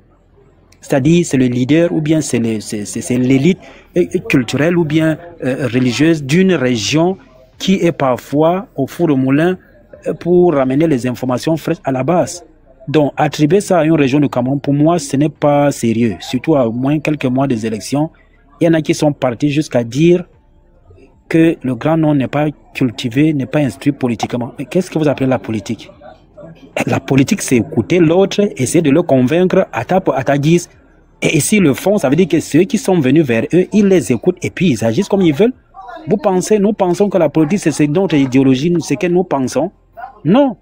C'est-à-dire, c'est le leader ou bien c'est l'élite culturelle ou bien religieuse d'une région qui est parfois au four au moulin pour ramener les informations fraîches à la base. Donc, attribuer ça à une région du Cameroun, pour moi, ce n'est pas sérieux. Surtout à moins quelques mois des élections, il y en a qui sont partis jusqu'à dire que le grand nom n'est pas cultivé, n'est pas instruit politiquement. Mais qu'est-ce que vous appelez la politique? La politique, c'est écouter l'autre, essayer de le convaincre à ta guise. Et s'ils le font, ça veut dire que ceux qui sont venus vers eux, ils les écoutent et puis ils agissent comme ils veulent. Vous pensez, nous pensons que la politique, c'est notre idéologie, c'est que nous pensons? Non.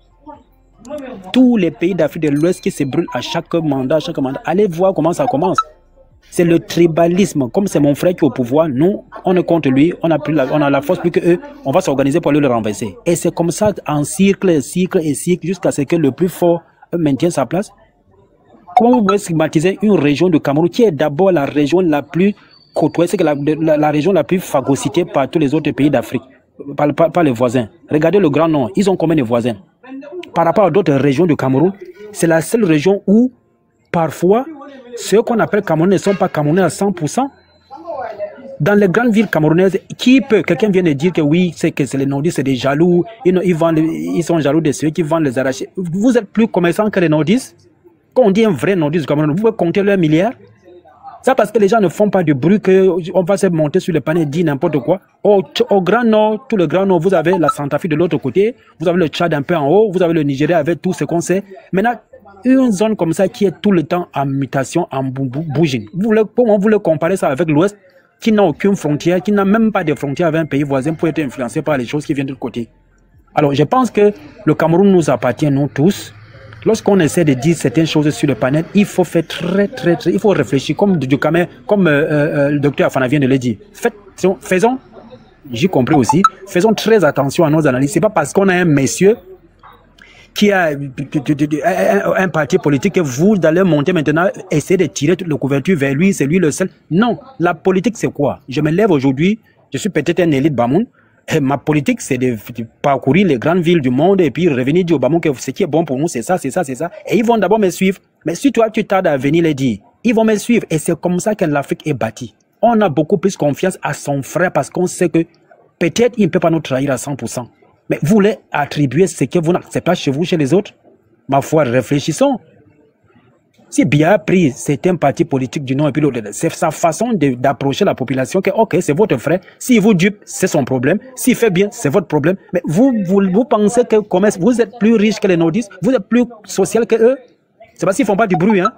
Tous les pays d'Afrique de l'Ouest qui se brûlent à chaque mandat, allez voir comment ça commence. C'est le tribalisme. Comme c'est mon frère qui est au pouvoir, nous, on est contre lui, on a la force plus que eux, on va s'organiser pour aller le renverser. Et c'est comme ça, en cycle, jusqu'à ce que le plus fort maintienne sa place. Comment vous pouvez stigmatiser une région de Cameroun qui est d'abord la région la plus côtoyée, c'est que la région la plus phagocytée par tous les autres pays d'Afrique, par les voisins. Regardez le Grand Nord, ils ont combien de voisins? Par rapport à d'autres régions du Cameroun, c'est la seule région où, parfois, ceux qu'on appelle Camerounais ne sont pas Camerounais à 100%. Dans les grandes villes camerounaises, quelqu'un vient de dire que oui, c'est les nordistes, c'est des jaloux, ils sont jaloux de ceux qui vendent les arachides. Vous êtes plus commerçants que les nordistes? Quand on dit un vrai nordiste du Cameroun, vous pouvez compter leurs milliards? Ça parce que les gens ne font pas de bruit, qu'on va se monter sur le panier et dire n'importe quoi. Au Grand Nord, tout le Grand Nord, vous avez la Centrafrique de l'autre côté, vous avez le Tchad un peu en haut, vous avez le Nigeria avec tout ce qu'on sait. Maintenant, une zone comme ça qui est tout le temps en mutation, en bougine. Comment vous voulez comparer ça avec l'Ouest, qui n'a aucune frontière, qui n'a même pas de frontière avec un pays voisin pour être influencé par les choses qui viennent de l'autre côté? Alors, je pense que le Cameroun nous appartient, nous tous. Lorsqu'on essaie de dire certaines choses sur le panel, il faut faire il faut réfléchir, comme le docteur Afana vient de le dire. Faisons, j'ai compris aussi, faisons très attention à nos analyses. C'est pas parce qu'on a un monsieur qui a un parti politique que vous allez monter maintenant, essayer de tirer toute la couverture vers lui, c'est lui le seul. Non, la politique c'est quoi? Je me lève aujourd'hui, je suis peut-être un élite Bamoun. Et ma politique, c'est de parcourir les grandes villes du monde et puis revenir dire au Bamon que ce qui est bon pour nous, c'est ça, c'est ça, c'est ça. Et ils vont d'abord me suivre. Mais si toi, tu tardes à venir les dire, ils vont me suivre. Et c'est comme ça que l'Afrique est bâtie. On a beaucoup plus confiance à son frère parce qu'on sait que peut-être il ne peut pas nous trahir à 100%. Mais vous voulez attribuer ce que vous n'acceptez pas chez vous, chez les autres? Ma foi, réfléchissons. C'est bien pris, c'est un parti politique du nom et puis l'autre. C'est sa façon d'approcher la population que, ok, c'est votre frère. S'il vous dupe, c'est son problème. S'il fait bien, c'est votre problème. Mais vous pensez que vous êtes plus riche que les nordistes? Vous êtes plus social que eux? C'est parce qu'ils font pas du bruit, hein?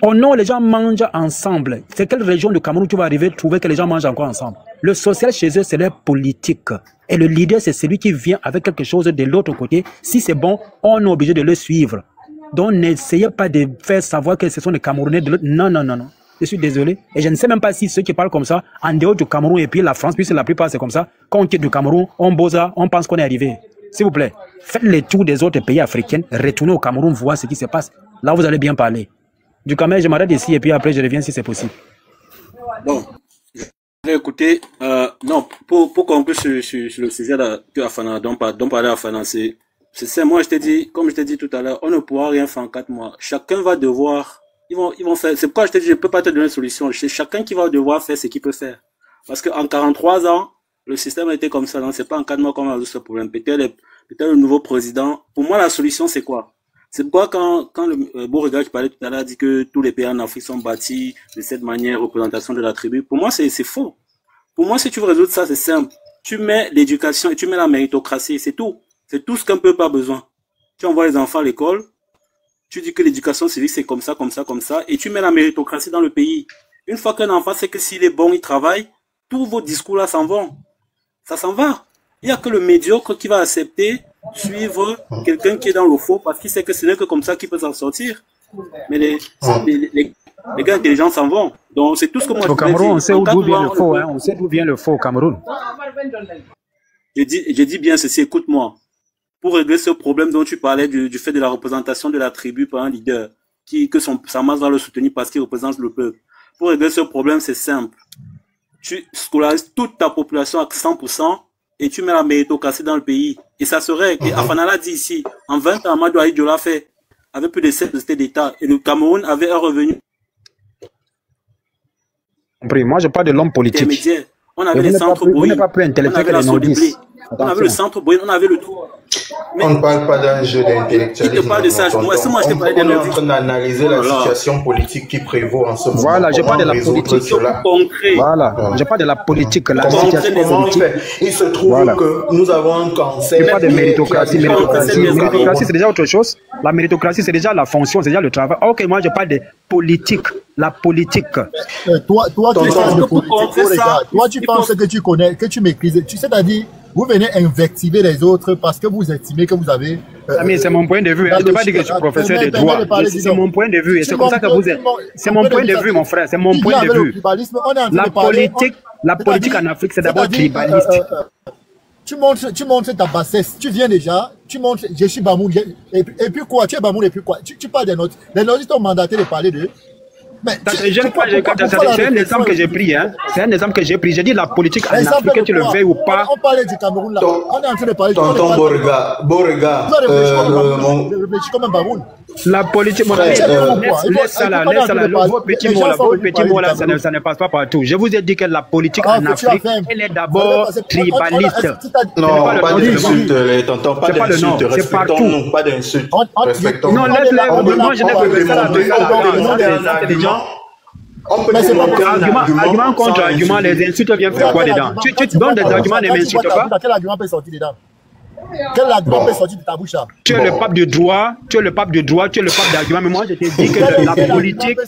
Oh non, les gens mangent ensemble. C'est quelle région du Cameroun tu vas arriver à trouver que les gens mangent encore ensemble? Le social chez eux, c'est leur politique. Et le leader, c'est celui qui vient avec quelque chose de l'autre côté. Si c'est bon, on est obligé de le suivre. Donc, n'essayez pas de faire savoir que ce sont les Camerounais de l'autre. Non, non, non, non. Je suis désolé. Et je ne sais même pas si ceux qui parlent comme ça, en dehors du Cameroun et puis la France, puisque la plupart c'est comme ça, quand on quitte du Cameroun, on bosa, on pense qu'on est arrivé. S'il vous plaît, faites les tours des autres pays africains, retournez au Cameroun, voir ce qui se passe. Là, vous allez bien parler. Du Cameroun, je m'arrête ici et puis après, je reviens si c'est possible. Bon, écoutez, non, pour conclure sur le sujet là, que Afana, dont parlait Afana, c'est moi, comme je t'ai dit tout à l'heure, on ne pourra rien faire en 4 mois. Chacun va devoir, ils vont faire, c'est pourquoi je t'ai dit, je peux pas te donner une solution. C'est chacun qui va devoir faire ce qu'il peut faire. Parce qu'en 43 ans, le système a été comme ça, donc c'est pas en 4 mois qu'on va résoudre ce problème. Peut-être le nouveau président. Pour moi, la solution, c'est quoi? C'est pourquoi quand le Beauregard qui parlait tout à l'heure dit que tous les pays en Afrique sont bâtis de cette manière, représentation de la tribu. Pour moi, c'est faux. Pour moi, si tu veux résoudre ça, c'est simple. Tu mets l'éducation et tu mets la méritocratie, c'est tout. C'est tout ce qu'un peuple a besoin. Tu envoies les enfants à l'école, tu dis que l'éducation civique c'est comme ça, comme ça, comme ça, et tu mets la méritocratie dans le pays. Une fois qu'un enfant sait que s'il est bon, il travaille, tous vos discours là s'en vont. Ça s'en va. Il n'y a que le médiocre qui va accepter, suivre quelqu'un qui est dans le faux parce qu'il sait que ce n'est que comme ça qu'il peut s'en sortir. Mais les gars intelligents s'en vont. Donc c'est tout ce que moi je Au Cameroun, on sait d'où vient le faux, hein. On sait d'où vient le faux au Cameroun. Je dis bien ceci, écoute-moi. Pour régler ce problème dont tu parlais du fait de la représentation de la tribu par un leader, que sa masse va le soutenir parce qu'il représente le peuple. Pour régler ce problème, c'est simple. Tu scolarises toute ta population à 100% et tu mets la méritocratie dans le pays. Et ça serait, et Afana l'a dit ici, en 20 ans, Amadou Ahidjo l'a fait, avec plus de 7 d'État. Et le Cameroun avait un revenu. Moi, je parle de l'homme politique. On avait les centres Bouygues. Vous n'êtes pas plus intellectuel que les nordistes. On avait le centre Bouygues, on avait le tout. Mais on ne parle pas d'un jeu d'intellectualisme. Je te parle de ça. Moi, je t'ai parlé de on est en train d'analyser la situation politique qui prévaut en ce moment. Voilà, je parle de la politique. Voilà, je parle de la politique. La situation politique. Il se trouve que nous avons un cancer. Je parle de méritocratie. Méritocratie, c'est déjà autre chose. La méritocratie, c'est déjà la fonction, c'est déjà le travail. Ok, moi, je parle de politique. La politique. Toi, tu parles de politique. Toi, tu penses que tu connais, que tu maîtrises. C'est-à-dire, vous venez invectiver les autres parce que vous estimez que vous avez... mais c'est mon point de vue. Je ne t'ai pas dit que je suis professeur de droit. C'est mon point de vue. Et c'est comme ça que vous êtes. C'est mon point de vue, mon frère. C'est mon point de vue. La politique en Afrique, c'est d'abord tribaliste. Tu montres ta bassesse. Tu viens déjà, tu montres, je suis Bamoun. Et puis quoi? Tu es Bamoun et puis quoi? Tu parles des notes. Les notes sont mandatés de parler d'eux. C'est un exemple que j'ai pris, hein. C'est un exemple que j'ai pris. J'ai dit la politique en Afrique, que tu le veuilles ou pas. On parlait du Cameroun là. On est en train de parler. Tonton Beauregard. Comme un baroun. La politique, mon ami, laisse ça là. Vos petits mots là, ça ne passe pas partout. Je vous ai dit que la politique en Afrique, elle est d'abord tribaliste. Non, pas d'insulte, les tontons, pas d'insulte. Respectons-nous, pas d'insulte. Non, laisse-les. Moi, je n'ai pas fait ça. Argument contre argument, les insultes viennent faire quoi dedans? Tu donnes des arguments, ne m'insultes pas. Quel argument peut sortir dedans? Quel argument peut sortir de ta bouche là? Tu es le pape du droit, tu es le pape d'argument, mais moi je t'ai dit que la politique,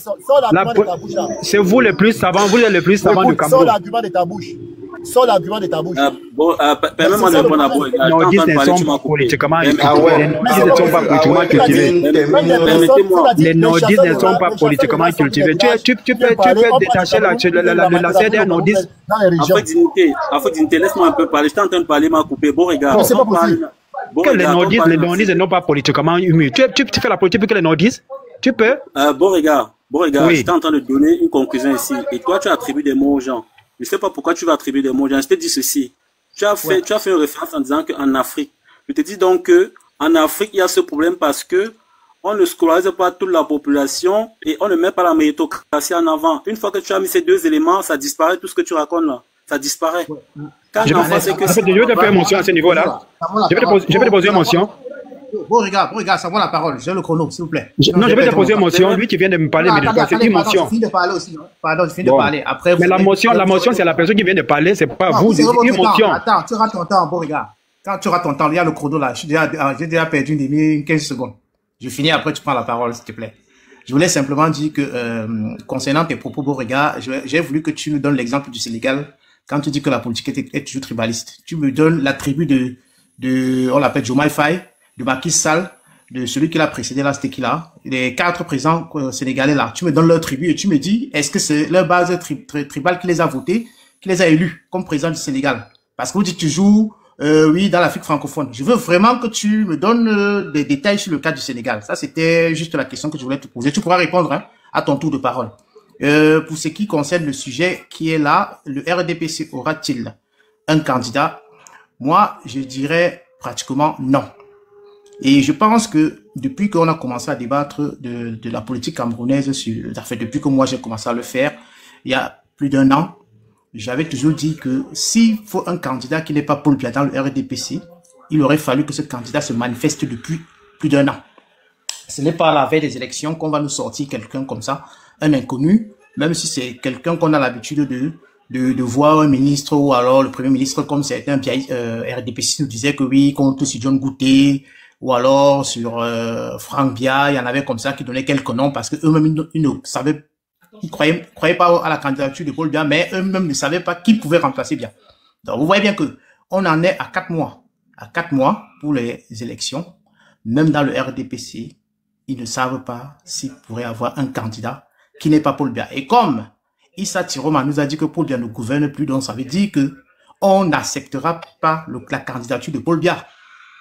c'est vous le plus savant, vous êtes le plus savant du Cameroun. Sors l'argument de ta bouche. Sors l'argument de ta bouche. Permets-moi de répondre à vous. Les nordistes ne sont pas politiquement cultivés. Les nordistes ne sont pas politiquement cultivés. Tu peux détacher la CDR nordiste. En fait, dignité, laisse-moi un peu parler. Je suis en train de parler, m'a coupé. Beauregard. Que les nordistes ne sont pas politiquement humus. Tu fais la politique que les nordistes? Tu peux? Beauregard, je suis en train de donner une conclusion ici. Et toi, tu attribues des mots aux gens. Je ne sais pas pourquoi tu vas attribuer des mots aux gens. Je te dis ceci. Tu as fait une référence en disant qu'en Afrique, je te dis donc qu'en Afrique, il y a ce problème parce que on ne scolarise pas toute la population et on ne met pas la méritocratie en avant. Une fois que tu as mis ces deux éléments, ça disparaît, tout ce que tu racontes là. Ça disparaît. Je vais te faire émotion à ce niveau-là. Je vais te poser une motion. Regarde, ça vaut la parole. J'ai le chrono, s'il vous plaît. Non, je vais te poser une motion. Lui qui vient de me parler, c'est une motion. Je finis de parler aussi. Pardon, je finis de parler. Après, mais la motion, c'est la personne qui vient de parler, c'est pas vous. C'est une motion. Attends, tu rates ton temps, Beauregard. Quand tu rates ton temps, il y a le chrono là. J'ai déjà perdu une demi, 15 secondes. Je finis, après tu prends la parole, s'il te plaît. Je voulais simplement dire que, concernant tes propos, Beauregard, j'ai voulu que tu nous donnes l'exemple du Sénégal. Quand tu dis que la politique est toujours tribaliste, tu me donnes la tribu on l'appelle Diomaye Faye, de Macky Sall, de celui qui l'a précédé là, c'était qui là? Les 4 présidents sénégalais là. Tu me donnes leur tribu et tu me dis, est-ce que c'est leur base tribale qui les a votés, qui les a élus comme président du Sénégal? Parce que vous dites toujours, oui, dans l'Afrique francophone. Je veux vraiment que tu me donnes des détails sur le cas du Sénégal. Ça, c'était juste la question que je voulais te poser. Tu pourras répondre hein, à ton tour de parole. Pour ce qui concerne le sujet qui est là, le RDPC aura-t-il un candidat? Moi, je dirais pratiquement non. Et je pense que depuis qu'on a commencé à débattre de la politique camerounaise, depuis que moi j'ai commencé à le faire, il y a plus d'1 an, j'avais toujours dit que s'il faut un candidat qui n'est pas Paul Biya dans le RDPC, il aurait fallu que ce candidat se manifeste depuis plus d'1 an. Ce n'est pas à la veille des élections qu'on va nous sortir quelqu'un comme ça, un inconnu, même si c'est quelqu'un qu'on a l'habitude de voir un ministre ou alors le premier ministre comme certains RDPC nous disaient que oui, contre John Gouté, ou alors sur Franck Biya, il y en avait comme ça qui donnaient quelques noms parce que eux-mêmes ils ne savaient, ils croyaient pas à la candidature de Paul Biya, mais eux-mêmes ne savaient pas qui pouvait remplacer Biya. Donc vous voyez bien que on en est à 4 mois pour les élections. Même dans le RDPC, ils ne savent pas s'ils pourraient avoir un candidat qui n'est pas Paul Biya. Et comme Issa Tiroma nous a dit que Paul Biya ne gouverne plus, donc ça veut dire que on n'acceptera pas la candidature de Paul Biya.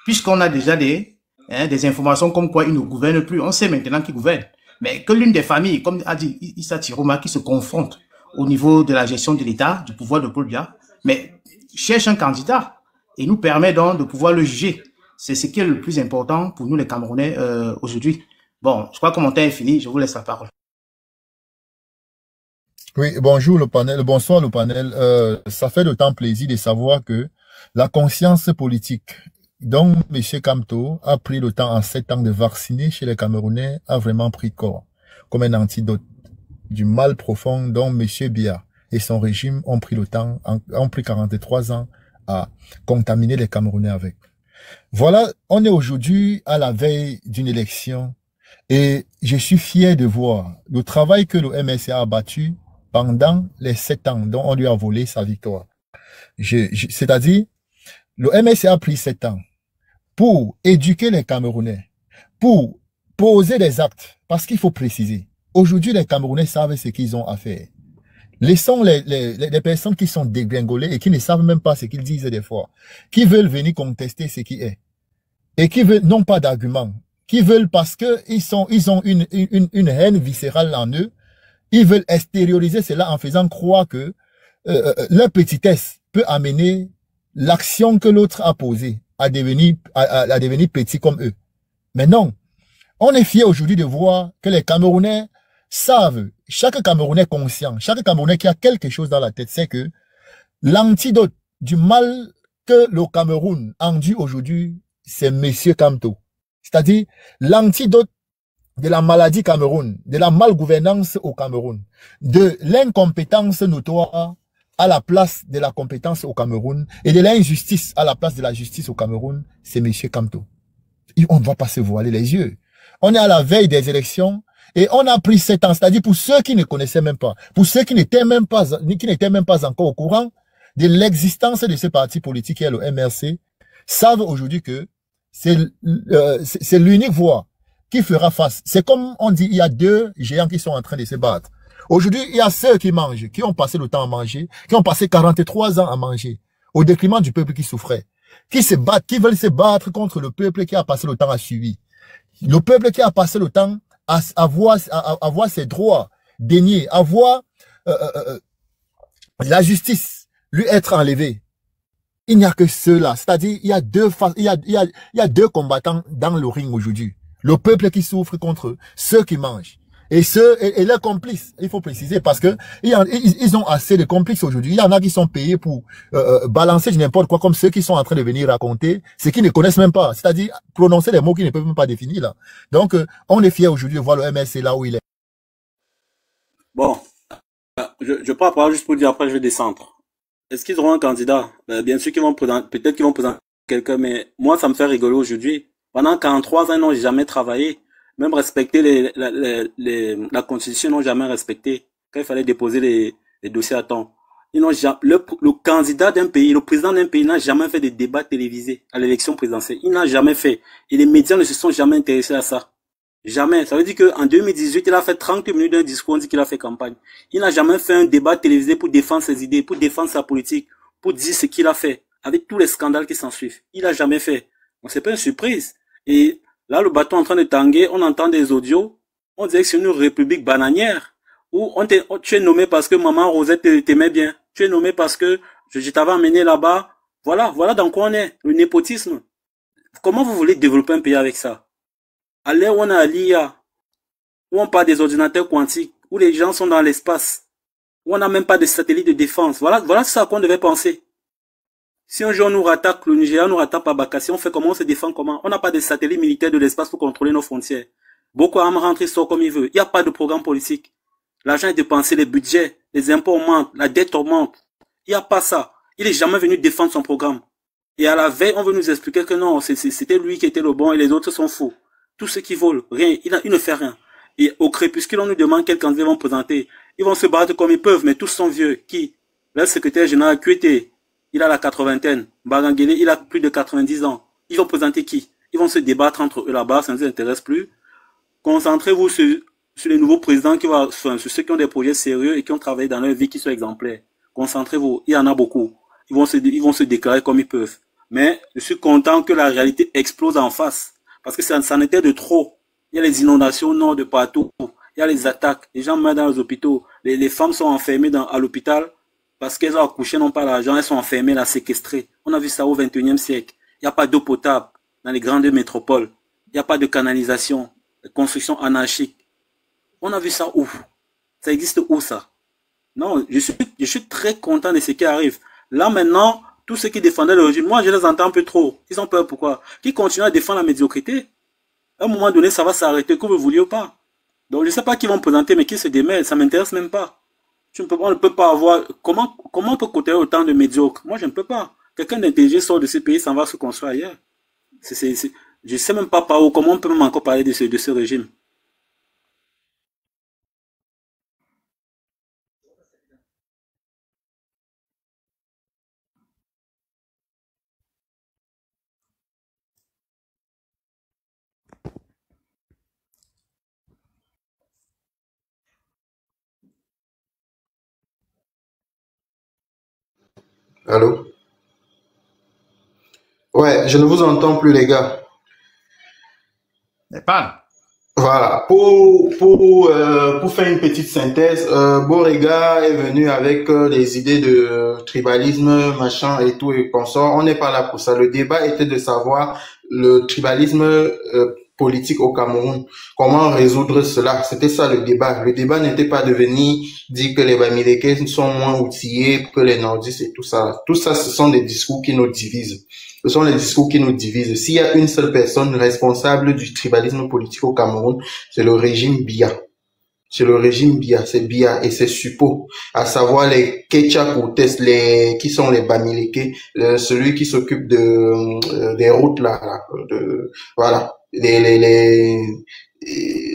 Puisqu'on a déjà des informations comme quoi il ne gouverne plus, on sait maintenant qu'il gouverne. Mais que l'une des familles, comme a dit Issa Tiroma, qui se confronte au niveau de la gestion de l'État, du pouvoir de Paul Biya, mais cherche un candidat et nous permet donc de pouvoir le juger. C'est ce qui est le plus important pour nous les Camerounais aujourd'hui. Bon, je crois que mon temps est fini, je vous laisse la parole. Oui, bonjour le panel, bonsoir le panel. Ça fait d'autant plaisir de savoir que la conscience politique dont M. Kamto a pris le temps en 7 ans de vacciner chez les Camerounais a vraiment pris corps, comme un antidote du mal profond dont M. Biya et son régime ont pris le temps, ont pris 43 ans à contaminer les Camerounais avec. Voilà, on est aujourd'hui à la veille d'une élection et je suis fier de voir le travail que le MSA a battu pendant les 7 ans dont on lui a volé sa victoire. C'est-à-dire, le MSA a pris 7 ans pour éduquer les Camerounais, pour poser des actes, parce qu'il faut préciser. Aujourd'hui, les Camerounais savent ce qu'ils ont à faire. Laissons les personnes qui sont dégringolées et qui ne savent même pas ce qu'ils disent des fois, qui veulent venir contester ce qui est, et qui veulent, non pas d'arguments, qui veulent parce que ils ont une haine viscérale en eux, ils veulent extérioriser cela en faisant croire que leur petitesse peut amener l'action que l'autre a posée à devenir petit comme eux. Mais non, on est fiers aujourd'hui de voir que les Camerounais savent, chaque Camerounais conscient, chaque Camerounais qui a quelque chose dans la tête, c'est que l'antidote du mal que le Cameroun endure aujourd'hui, c'est M. Kamto. C'est-à-dire l'antidote de la maladie Cameroun, de la malgouvernance au Cameroun, de l'incompétence notoire à la place de la compétence au Cameroun et de l'injustice à la place de la justice au Cameroun, c'est M. Kamto. On ne va pas se voiler les yeux. On est à la veille des élections et on a pris 7 ans, c'est-à-dire pour ceux qui ne connaissaient même pas, pour ceux qui n'étaient même pas encore au courant de l'existence de ce parti politique qui est le MRC, savent aujourd'hui que c'est l'unique voie qui fera face. C'est comme on dit, il y a 2 géants qui sont en train de se battre. Aujourd'hui, il y a ceux qui mangent, qui ont passé le temps à manger, qui ont passé 43 ans à manger, au détriment du peuple qui souffrait, qui se battent, qui veulent se battre contre le peuple qui a passé le temps à suivre. Le peuple qui a passé le temps à voir ses droits déniés, à voir la justice lui être enlevée. Il n'y a que ceux-là. C'est-à-dire, il y a 2 combattants dans le ring aujourd'hui. Le peuple qui souffre contre ceux qui mangent. Et leurs complices, il faut préciser, parce que ils ont assez de complices aujourd'hui. Il y en a qui sont payés pour balancer n'importe quoi, comme ceux qui sont en train de venir raconter ce qu'ils ne connaissent même pas. C'est-à-dire prononcer des mots qu'ils ne peuvent même pas définir là. Donc, on est fiers aujourd'hui de voir le MSC là où il est. Bon, je prends la parole juste pour dire, après je vais descendre. Est-ce qu'ils auront un candidat? Bien sûr qu'ils vont présenter, peut-être qu'ils vont présenter quelqu'un, mais moi ça me fait rigoler aujourd'hui. Pendant 43 ans, ils n'ont jamais travaillé. Même respecter la constitution, n'ont jamais respecté. Quand il fallait déposer les dossiers à temps. Le candidat d'un pays, le président d'un pays n'a jamais fait de débat télévisé à l'élection présidentielle. Il n'a jamais fait. Et les médias ne se sont jamais intéressés à ça. Jamais. Ça veut dire qu'en 2018, il a fait 30 minutes d'un discours, on dit qu'il a fait campagne. Il n'a jamais fait un débat télévisé pour défendre ses idées, pour défendre sa politique, pour dire ce qu'il a fait, avec tous les scandales qui s'en suivent. Il n'a jamais fait. Donc c'est pas une surprise. Et là, le bâton est en train de tanguer, on entend des audios, on dirait que c'est une république bananière, où tu es nommé parce que maman Rosette t'aimait bien. Tu es nommé parce que je t'avais amené là-bas. Voilà dans quoi on est. Le népotisme. Comment vous voulez développer un pays avec ça? À l'heure où on a l'IA, où on parle des ordinateurs quantiques, où les gens sont dans l'espace, où on n'a même pas de satellite de défense. Voilà ça à quoi on devait penser. Si un jour on nous rattaque, le Nigeria nous rattaque par Bakassi, on fait comment, on se défend comment? On n'a pas de satellite militaire de l'espace pour contrôler nos frontières. Boko Haram rentre, il sort comme il veut. Il n'y a pas de programme politique. L'argent est dépensé, les budgets, les impôts augmentent, la dette augmente. Il n'y a pas ça. Il n'est jamais venu défendre son programme. Et à la veille, on veut nous expliquer que non, c'était lui qui était le bon et les autres sont faux. Tous ceux qui volent, rien, il ne fait rien. Et au crépuscule, on nous demande quel candidat ils vont présenter. Ils vont se battre comme ils peuvent, mais tous sont vieux. Qui? Le secrétaire général Kuete, il a la 80aine. Barangele, il a plus de 90 ans. Ils vont présenter qui? Ils vont se débattre entre eux là-bas, ça ne nous intéresse plus. Concentrez-vous sur les nouveaux présidents sur ceux qui ont des projets sérieux et qui ont travaillé dans leur vie, qui sont exemplaires. Concentrez-vous, il y en a beaucoup. Ils vont se déclarer comme ils peuvent. Mais je suis content que la réalité explose en face. Parce que ça en était de trop. Il y a les inondations au nord de partout. Il y a les attaques. Les gens meurent dans les hôpitaux. Les femmes sont enfermées à l'hôpital parce qu'elles ont accouché, n'ont pas l'argent. Elles sont enfermées, là, séquestrées. On a vu ça au XXIe siècle. Il n'y a pas d'eau potable dans les grandes métropoles. Il n'y a pas de canalisation. Construction anarchique. On a vu ça où? Ça existe où, ça? Non, je suis très content de ce qui arrive. Là, maintenant, tous ceux qui défendaient le régime, moi, je les entends un peu trop. Ils ont peur, pourquoi? Qui continuent à défendre la médiocrité. À un moment donné, ça va s'arrêter, que vous vouliez ou pas. Donc, je ne sais pas qui vont présenter, mais qui se démêlent, ça ne m'intéresse même pas. On ne peut pas avoir... Comment on peut côtoyer autant de médiocres? Moi, je ne peux pas. Quelqu'un d'intelligent sort de ce pays, s'en va se construire ailleurs. Je ne sais même pas par où, comment on peut même encore parler de ce régime. Allô? Ouais, je ne vous entends plus, les gars. Mais pas. Voilà. Pour faire une petite synthèse, Borrega est venu avec des idées de tribalisme, machin et tout et consort. On n'est pas là pour ça. Le débat était de savoir le tribalisme politique au Cameroun. Comment résoudre cela? C'était ça le débat. Le débat n'était pas de venir dire que les Bamileke sont moins outillés que les Nordistes et tout ça. Tout ça, ce sont des discours qui nous divisent. Ce sont les discours qui nous divisent. S'il y a une seule personne responsable du tribalisme politique au Cameroun, c'est le régime Biya. C'est le régime Biya, c'est Biya et c'est Suppo, à savoir les Ketchakoutes, qui sont les Bamileke, celui qui s'occupe des routes là, voilà,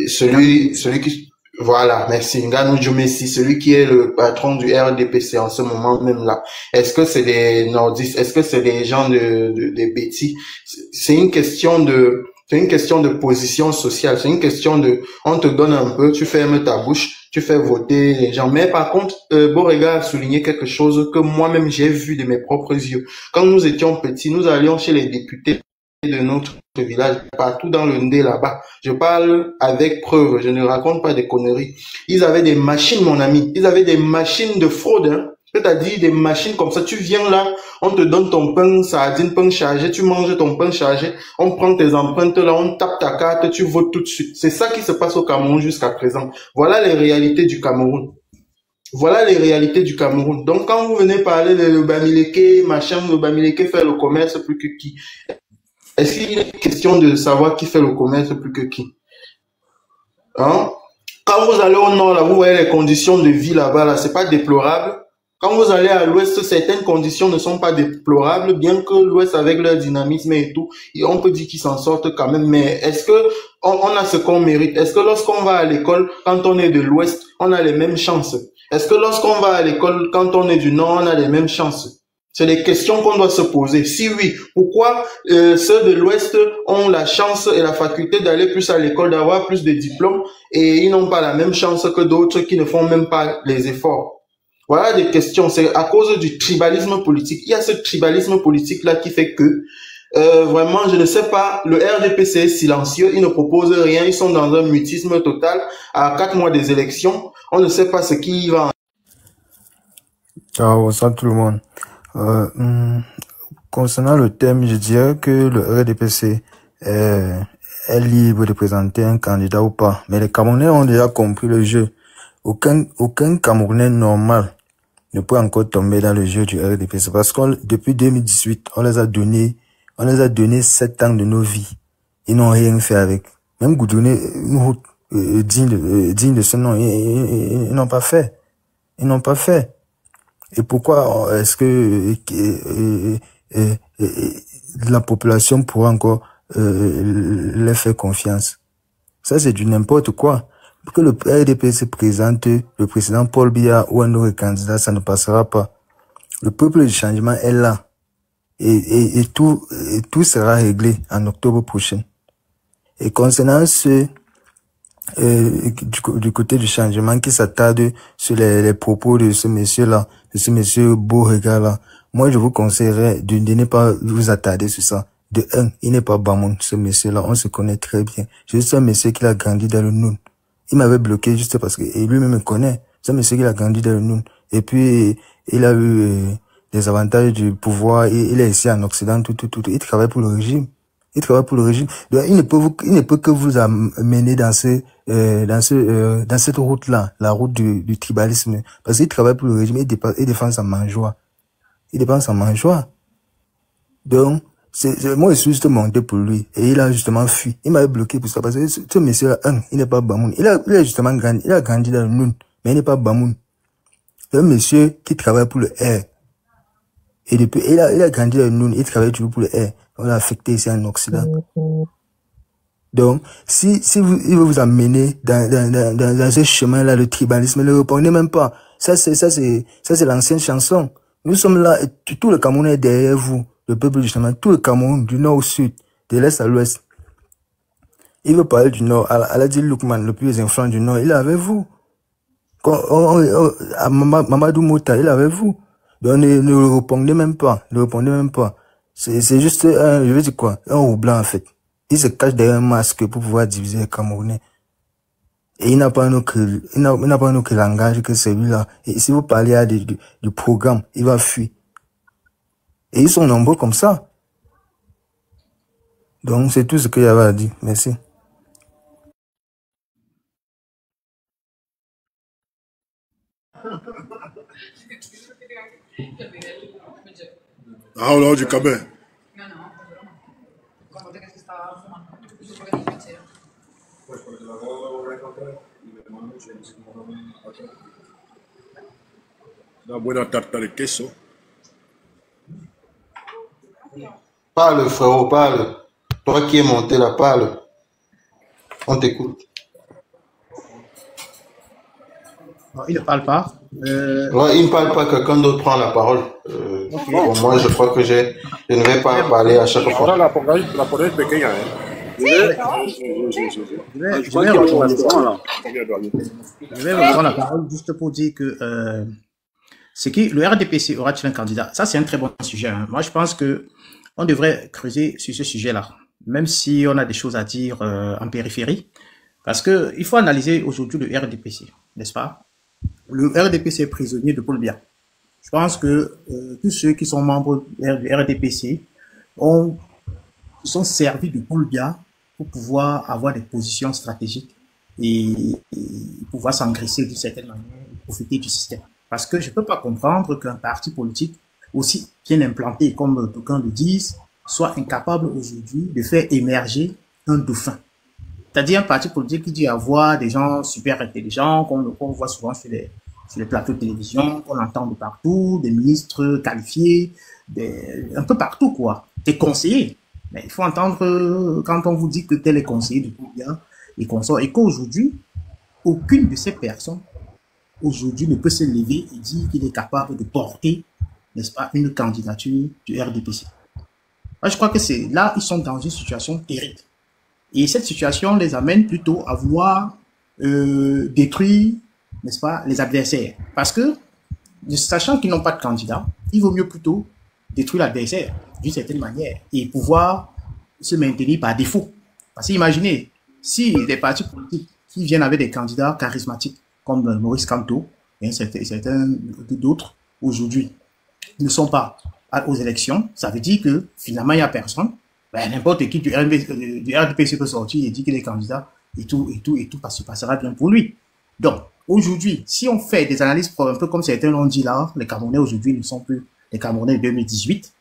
celui qui, voilà, merci, Nganou Djomessi, celui qui est le patron du RDPC en ce moment même là. Est-ce que c'est des nordistes? Est-ce que c'est des gens des bêtis? C'est une question de position sociale. C'est une question de, on te donne un peu, tu fermes ta bouche, tu fais voter les gens. Mais par contre, Borrega a souligné quelque chose que moi-même j'ai vu de mes propres yeux. Quand nous étions petits, nous allions chez les députés de notre village, partout dans le Ndé là-bas. Je parle avec preuve, je ne raconte pas des conneries. Ils avaient des machines, mon ami. Ils avaient des machines de fraude, hein. C'est-à-dire des machines comme ça, tu viens là, on te donne ton pain sardine, pain chargé, tu manges ton pain chargé, on prend tes empreintes là, on tape ta carte, tu votes tout de suite. C'est ça qui se passe au Cameroun jusqu'à présent. Voilà les réalités du Cameroun. Voilà les réalités du Cameroun. Donc quand vous venez parler de Bamileke, machin, le Bamileke fait le commerce plus que qui? Est-ce qu'il est question de savoir qui fait le commerce plus que qui? Hein? Quand vous allez au nord, là, vous voyez les conditions de vie là-bas, là, c'est pas déplorable. Quand vous allez à l'Ouest, certaines conditions ne sont pas déplorables, bien que l'Ouest, avec leur dynamisme et tout, on peut dire qu'ils s'en sortent quand même. Mais est-ce que on a ce qu'on mérite? Est-ce que lorsqu'on va à l'école, quand on est de l'Ouest, on a les mêmes chances? Est-ce que lorsqu'on va à l'école, quand on est du Nord, on a les mêmes chances? C'est des questions qu'on doit se poser. Si oui, pourquoi ceux de l'Ouest ont la chance et la faculté d'aller plus à l'école, d'avoir plus de diplômes, et ils n'ont pas la même chance que d'autres qui ne font même pas les efforts? Voilà des questions. C'est à cause du tribalisme politique. Il y a ce tribalisme politique-là qui fait que, vraiment, je ne sais pas, le RDPC est silencieux, ils ne proposent rien, ils sont dans un mutisme total. À 4 mois des élections, on ne sait pas ce qui va. Ciao, bonsoir tout le monde. Concernant le thème, je dirais que le RDPC est libre de présenter un candidat ou pas. Mais les Camerounais ont déjà compris le jeu. Aucun Camerounais normal ne peut encore tomber dans le jeu du RDPC parce que depuis 2018, on les a donné 7 ans de nos vies. Ils n'ont rien fait avec. Même goudronner une route digne de ce nom, ils n'ont pas fait. Ils n'ont pas fait. Et pourquoi est-ce que la population pourra encore leur faire confiance? Ça, c'est du n'importe quoi. Pour que le RDP se présente, le président Paul Biya ou un autre candidat, ça ne passera pas. Le peuple du changement est là. Et tout sera réglé en octobre prochain. Et concernant du côté du changement qui s'attarde sur les propos de ce monsieur-là, de ce monsieur Beauregard-là, moi je vous conseillerais de ne pas vous attarder sur ça. De un, il n'est pas Bamoun, ce monsieur-là, on se connaît très bien. C'est juste un monsieur qui a grandi dans le Noun. Il m'avait bloqué juste parce que lui-même me connaît. C'est un monsieur qui a grandi dans le Noun. Et puis, il a eu des avantages du pouvoir, il est ici en Occident, tout. Il travaille pour le régime. Donc, il ne peut que vous amener dans cette route-là, la route du tribalisme. Parce qu'il travaille pour le régime, il défend sa mangeoire. Donc, moi, je suis juste monté pour lui. Et il a justement fui. Il m'avait bloqué pour ça. Parce que ce monsieur-là, il n'est pas Bamoun. Il a justement grandi. Il a grandi dans le Noun. Mais il n'est pas Bamoun. C'est un monsieur qui travaille pour le R. Et depuis, il a grandi dans le Noun. Il travaille toujours pour le R. On l'a affecté ici en Occident. Donc, il veut vous amener dans ce chemin-là, le tribalisme, ne le répondez même pas. Ça, c'est l'ancienne chanson. Nous sommes là, et tout le Cameroun est derrière vous. Le peuple du chemin, tout le Cameroun, du nord au sud, de l'est à l'ouest. Il veut parler du nord. Aladji Lukman, le plus influent du nord, il est avec vous. Mamadou Mouta, il est avec vous. Donc, ne le répondez même pas. C'est juste je veux dire quoi? Un roux blanc, en fait. Il se cache derrière un masque pour pouvoir diviser les Camerounais. Et il n'a pas un autre langage que celui-là. Et si vous parlez du programme, il va fuir. Et ils sont nombreux comme ça. Donc, c'est tout ce qu'il y avait à dire. Merci. Ah, on a du cabin. Una buena tarta de queso. Parle, frérot, parle. Toi qui es monté là, parle. On t'écoute. Il ne parle pas. Ouais, il ne parle pas, quelqu'un d'autre prend la parole. Okay. Bon, moi, je crois que je ne vais pas parler à chaque fois. La poner pequeña, Je vais reprendre la parole juste pour dire que le RDPC aura-t-il un candidat? Ça, c'est un très bon sujet. Hein. Moi, je pense que on devrait creuser sur ce sujet-là, même si on a des choses à dire en périphérie, parce que il faut analyser aujourd'hui le RDPC, n'est-ce pas? Le RDPC est prisonnier de Paul Biya. Je pense que tous ceux qui sont membres du RDPC sont servis de Paul Biya pour pouvoir avoir des positions stratégiques et pouvoir s'engraisser d'une certaine manière et profiter du système. Parce que je ne peux pas comprendre qu'un parti politique aussi bien implanté, comme d'aucuns le disent, soit incapable aujourd'hui de faire émerger un dauphin. C'est-à-dire un parti politique qui dit avoir des gens super intelligents, qu'on voit souvent sur sur les plateaux de télévision, on entend de partout, des ministres qualifiés, un peu partout, quoi, des conseillers. Mais il faut entendre quand on vous dit que tel est conseiller de tout bien et qu'on sort, et qu'aujourd'hui, aucune de ces personnes, aujourd'hui, ne peut se lever et dire qu'il est capable de porter, n'est-ce pas, une candidature du RDPC. Moi, je crois que c'est là, ils sont dans une situation terrible. Et cette situation les amène plutôt à vouloir détruire, n'est-ce pas, les adversaires. Parce que, sachant qu'ils n'ont pas de candidat, il vaut mieux plutôt détruire l'adversaire d'une certaine manière et pouvoir se maintenir par défaut. Parce qu'imaginez, si des partis politiques qui viennent avec des candidats charismatiques comme Maurice Kamto et certains d'autres aujourd'hui ne sont pas aux élections, ça veut dire que finalement il n'y a personne. Ben, n'importe qui du RDPC peut sortir et dire qu'il est candidat et tout se passera bien pour lui. Donc, aujourd'hui, si on fait des analyses un peu comme certains l'ont dit là, les Camerounais aujourd'hui ne sont plus les Camerounais de 2018,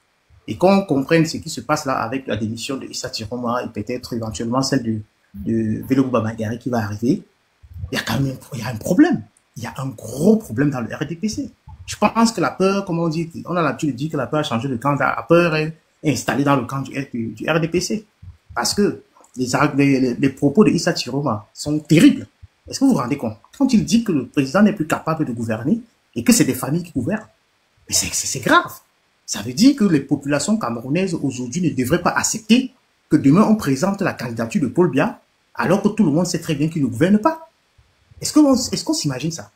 et qu'on comprenne ce qui se passe là avec la démission de Issa Tiroma et peut-être éventuellement celle de Velo Bamagari qui va arriver, il y a quand même un problème. Il y a un gros problème dans le RDPC. Je pense que la peur, comme on dit, on a l'habitude de dire que la peur a changé de camp, la peur est installée dans le camp du RDPC. Parce que les propos de Issa Tiroma sont terribles. Est-ce que vous vous rendez compte? Quand il dit que le président n'est plus capable de gouverner et que c'est des familles qui gouvernent, mais c'est grave. Ça veut dire que les populations camerounaises aujourd'hui ne devraient pas accepter que demain on présente la candidature de Paul Biya alors que tout le monde sait très bien qu'il ne gouverne pas. Est-ce qu'on s'imagine ça?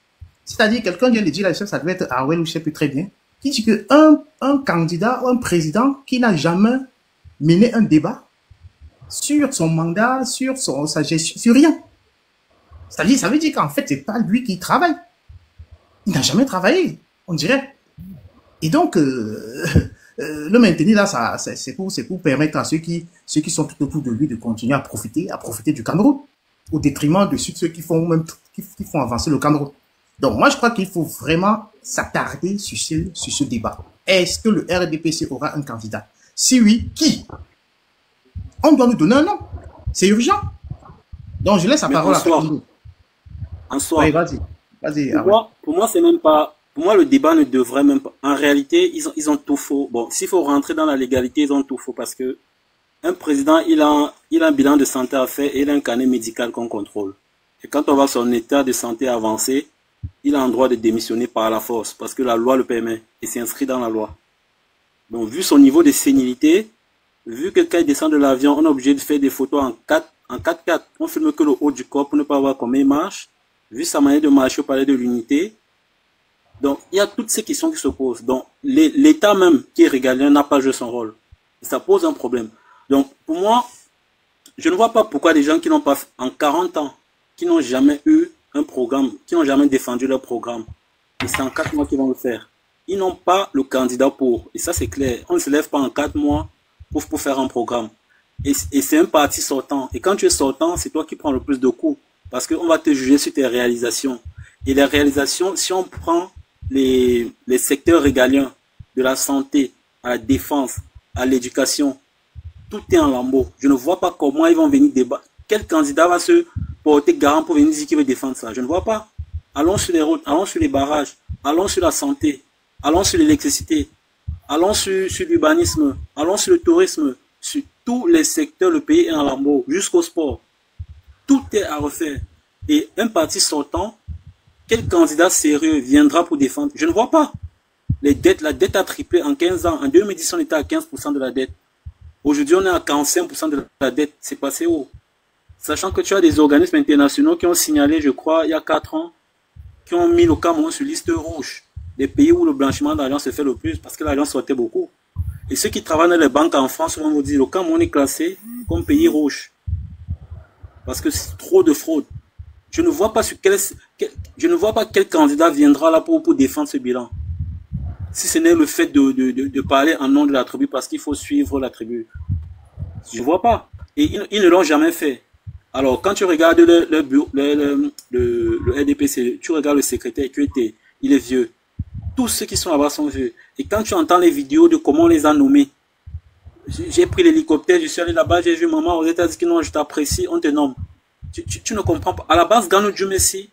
C'est-à-dire, quelqu'un vient de dire, ça devait être Arwell ou je ne sais plus très bien, qui dit que un candidat ou un président qui n'a jamais mené un débat sur son mandat, sur sa gestion, sur rien. C'est-à-dire, ça veut dire qu'en fait, c'est pas lui qui travaille. Il n'a jamais travaillé, on dirait. Et donc, le maintenir là, c'est pour permettre à ceux qui sont tout autour de lui de continuer à profiter du Cameroun, au détriment de ceux qui font avancer le Cameroun. Donc, moi, je crois qu'il faut vraiment s'attarder sur ce débat. Est-ce que le RDPC aura un candidat? Si oui, qui? On doit nous donner un nom. C'est urgent. Donc, je laisse la parole à Ferdinand. En soi, oui, vas-y. Pour moi, c'est même pas. Pour moi, le débat ne devrait même pas. En réalité, ils ont tout faux. Bon, s'il faut rentrer dans la légalité, ils ont tout faux parce que un président, il a un bilan de santé à faire et il a un carnet médical qu'on contrôle. Et quand on voit son état de santé avancé, il a un droit de démissionner par la force parce que la loi le permet et c'est inscrit dans la loi. Donc, vu son niveau de sénilité, vu que quand il descend de l'avion, on est obligé de faire des photos en 4x4. On filme que le haut du corps pour ne pas voir comment il marche. Vu sa manière de marcher au palais de l'unité. Donc, il y a toutes ces questions qui se posent. Donc, l'État même, qui est régalien, n'a pas joué son rôle. Et ça pose un problème. Donc, pour moi, je ne vois pas pourquoi des gens qui n'ont pas, en 40 ans, qui n'ont jamais eu un programme, qui n'ont jamais défendu leur programme, et c'est en 4 mois qu'ils vont le faire. Ils n'ont pas le candidat pour. Et ça, c'est clair. On ne se lève pas en 4 mois pour faire un programme. Et c'est un parti sortant. Et quand tu es sortant, c'est toi qui prends le plus de coups. Parce qu'on va te juger sur tes réalisations. Et les réalisations, si on prend les secteurs régaliens, de la santé, à la défense, à l'éducation, tout est en lambeaux. Je ne vois pas comment ils vont venir débattre. Quel candidat va se porter garant pour venir dire qu'il veut défendre ça? Je ne vois pas. Allons sur les routes, allons sur les barrages, allons sur la santé, allons sur l'électricité, allons sur l'urbanisme, allons sur le tourisme, sur tous les secteurs, le pays est en lambeaux, jusqu'au sport. Tout est à refaire. Et un parti sortant, quel candidat sérieux viendra pour défendre? Je ne vois pas. La dette a triplé en 15 ans. En 2010, on était à 15% de la dette. Aujourd'hui, on est à 45% de la dette. C'est passé haut. Sachant que tu as des organismes internationaux qui ont signalé, je crois, il y a 4 ans, qui ont mis le Cameroun sur liste rouge. Des pays où le blanchiment d'argent se fait le plus parce que l'argent sortait beaucoup. Et ceux qui travaillent dans les banques en France vont vous dire, le Cameroun est classé comme pays rouge. Parce que c'est trop de fraude. Je ne vois pas quel candidat viendra là pour défendre ce bilan. Si ce n'est le fait de parler en nom de la tribu parce qu'il faut suivre la tribu. Je ne vois pas. Et ils ne l'ont jamais fait. Alors, quand tu regardes le RDPC, tu regardes le secrétaire il est vieux. Tous ceux qui sont là-bas sont vieux. Et quand tu entends les vidéos de comment on les a nommés, j'ai pris l'hélicoptère, je suis allé là-bas, j'ai vu maman aux États-Unis, non, je t'apprécie, on te nomme. Tu ne comprends pas. À la base, Ganou Djoumessi,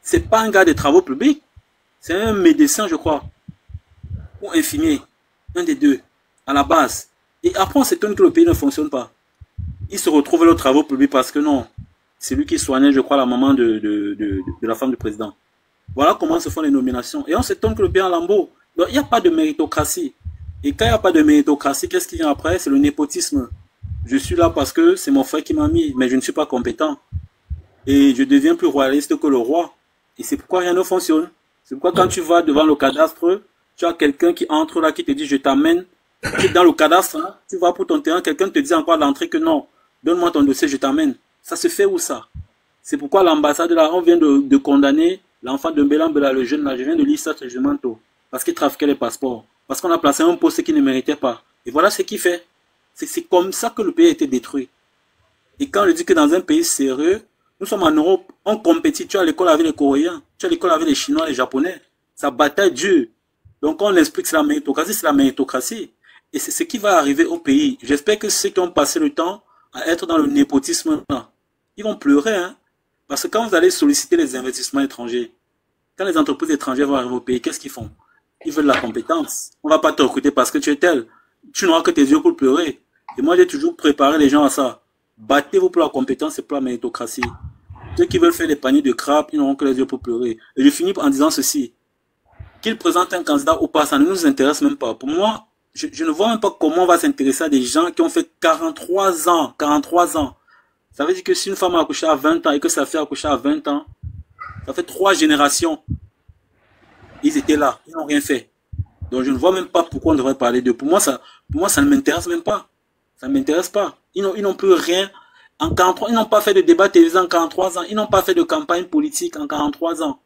c'est pas un gars de travaux publics. C'est un médecin, je crois, ou infirmier, un des deux, à la base. Et après, on s'étonne que le pays ne fonctionne pas. Il se retrouve aux travaux publics parce que non, c'est lui qui soignait, je crois, la maman de la femme du président. Voilà comment se font les nominations. Et on s'étonne que le pays est en lambeau. Donc, il n'y a pas de méritocratie. Et quand il n'y a pas de méritocratie, qu'est-ce qui vient après? C'est le népotisme. Je suis là parce que c'est mon frère qui m'a mis, mais je ne suis pas compétent. Et je deviens plus royaliste que le roi. Et c'est pourquoi rien ne fonctionne. C'est pourquoi quand tu vas devant le cadastre, tu as quelqu'un qui entre là, qui te dit, je t'amène. Tu es dans le cadastre, hein, tu vas pour ton terrain, quelqu'un te dit encore à l'entrée que non, donne-moi ton dossier, je t'amène. Ça se fait où ça? C'est pourquoi l'ambassade là, on vient de condamner l'enfant de Mbélambela, le jeune là, je viens de lire ça sur Jumanto, parce qu'il trafiquait les passeports, parce qu'on a placé un poste qu'il ne méritait pas. Et voilà ce qu'il fait. C'est comme ça que le pays a été détruit. Et quand on dit que dans un pays sérieux, nous sommes en Europe, on compétit, tu as l'école avec les Coréens, tu as l'école avec les Chinois, les Japonais. Ça bataille dure. Donc on explique que c'est la méritocratie, c'est la méritocratie. Et c'est ce qui va arriver au pays. J'espère que ceux qui ont passé le temps à être dans le népotisme, là, ils vont pleurer, hein. Parce que quand vous allez solliciter les investissements étrangers, quand les entreprises étrangères vont arriver au pays, qu'est-ce qu'ils font? Ils veulent la compétence. On ne va pas te recruter parce que tu es tel. Tu n'auras que tes yeux pour pleurer. Et moi, j'ai toujours préparé les gens à ça. Battez-vous pour la compétence et pour la méritocratie. Ceux qui veulent faire des paniers de crabes, ils n'auront que les yeux pour pleurer. Et je finis en disant ceci. Qu'ils présentent un candidat ou pas, ça ne nous intéresse même pas. Pour moi, je ne vois même pas comment on va s'intéresser à des gens qui ont fait 43 ans. 43 ans. Ça veut dire que si une femme a accouché à 20 ans et que sa fille a accouché à 20 ans, ça fait 3 générations. Ils étaient là, ils n'ont rien fait. Donc je ne vois même pas pourquoi on devrait parler d'eux. Pour moi, ça ne m'intéresse même pas. Ça ne m'intéresse pas. Ils n'ont plus rien. En 43, ils n'ont pas fait de débat télévisé en 43 ans. Ils n'ont pas fait de campagne politique en 43 ans.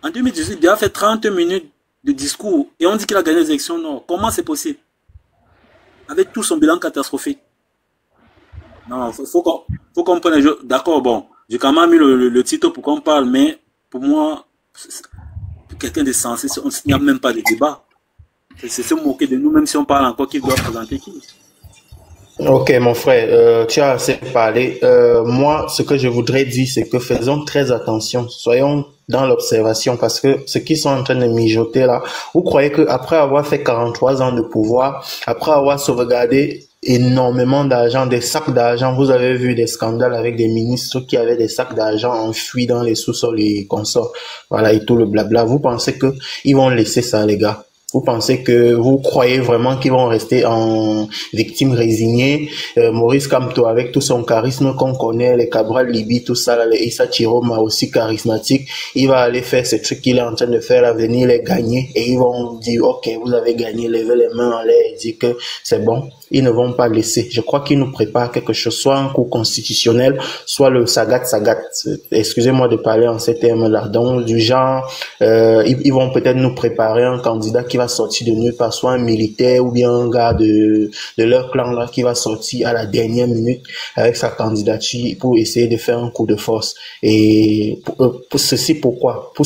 En 2018, il a fait 30 minutes de discours et on dit qu'il a gagné les élections. Non, comment c'est possible? Avec tout son bilan catastrophique. Non, faut qu'on prenne les jeux. D'accord, bon, j'ai quand même mis le titre pour qu'on parle, mais pour moi, quelqu'un de sensé, il n'y a même pas de débat. C'est se moquer de nous, même si on parle encore, qui doit présenter qui. Ok, mon frère, tu as assez parlé. Moi, ce que je voudrais dire, c'est que faisons très attention. Soyons dans l'observation parce que ce qu'ils sont en train de mijoter là, vous croyez que après avoir fait 43 ans de pouvoir, après avoir sauvegardé énormément d'argent, des sacs d'argent, vous avez vu des scandales avec des ministres qui avaient des sacs d'argent enfuis dans les sous-sols et consorts, voilà, et tout le blabla. Vous pensez que ils vont laisser ça, les gars? Vous pensez que, vous croyez vraiment qu'ils vont rester en victimes résignées? Maurice Kamto, avec tout son charisme qu'on connaît, les Cabral Libi, tout ça, là, les Issa Chiroma aussi charismatique, il va aller faire ce truc qu'il est en train de faire, à venir les gagner, et ils vont dire, ok, vous avez gagné, levez les mains en l'air et dire que c'est bon. Ils ne vont pas laisser. Je crois qu'ils nous préparent quelque chose, soit un coup constitutionnel, soit le sagat. Excusez-moi de parler en ces termes-là. Donc, du genre, ils vont peut-être nous préparer un candidat qui va sortir de nulle part, soit un militaire ou bien un gars de leur clan là qui va sortir à la dernière minute avec sa candidature pour essayer de faire un coup de force. Et pour ceci, pourquoi? Pour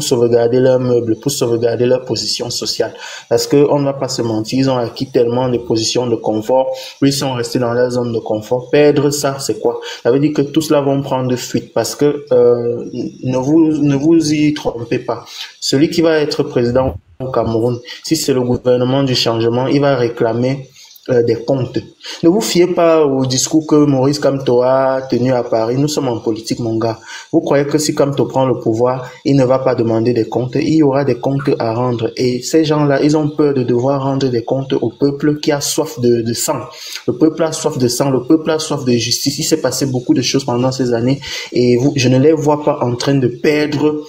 sauvegarder leurs meubles, pour sauvegarder leur position sociale. Parce que on ne va pas se mentir, ils ont acquis tellement de positions de confort, ils sont restés dans leur zone de confort. Perdre ça, c'est quoi? Ça veut dire que tout cela vont prendre fuite parce que ne vous y trompez pas. Celui qui va être président au Cameroun, si c'est le gouvernement du changement, il va réclamer des comptes. Ne vous fiez pas au discours que Maurice Kamto a tenu à Paris. Nous sommes en politique, mon gars. Vous croyez que si Kamto prend le pouvoir, il ne va pas demander des comptes? Il y aura des comptes à rendre. Et ces gens-là, ils ont peur de devoir rendre des comptes au peuple qui a soif de sang. Le peuple a soif de sang, le peuple a soif de justice. Il s'est passé beaucoup de choses pendant ces années et je ne les vois pas en train de perdre.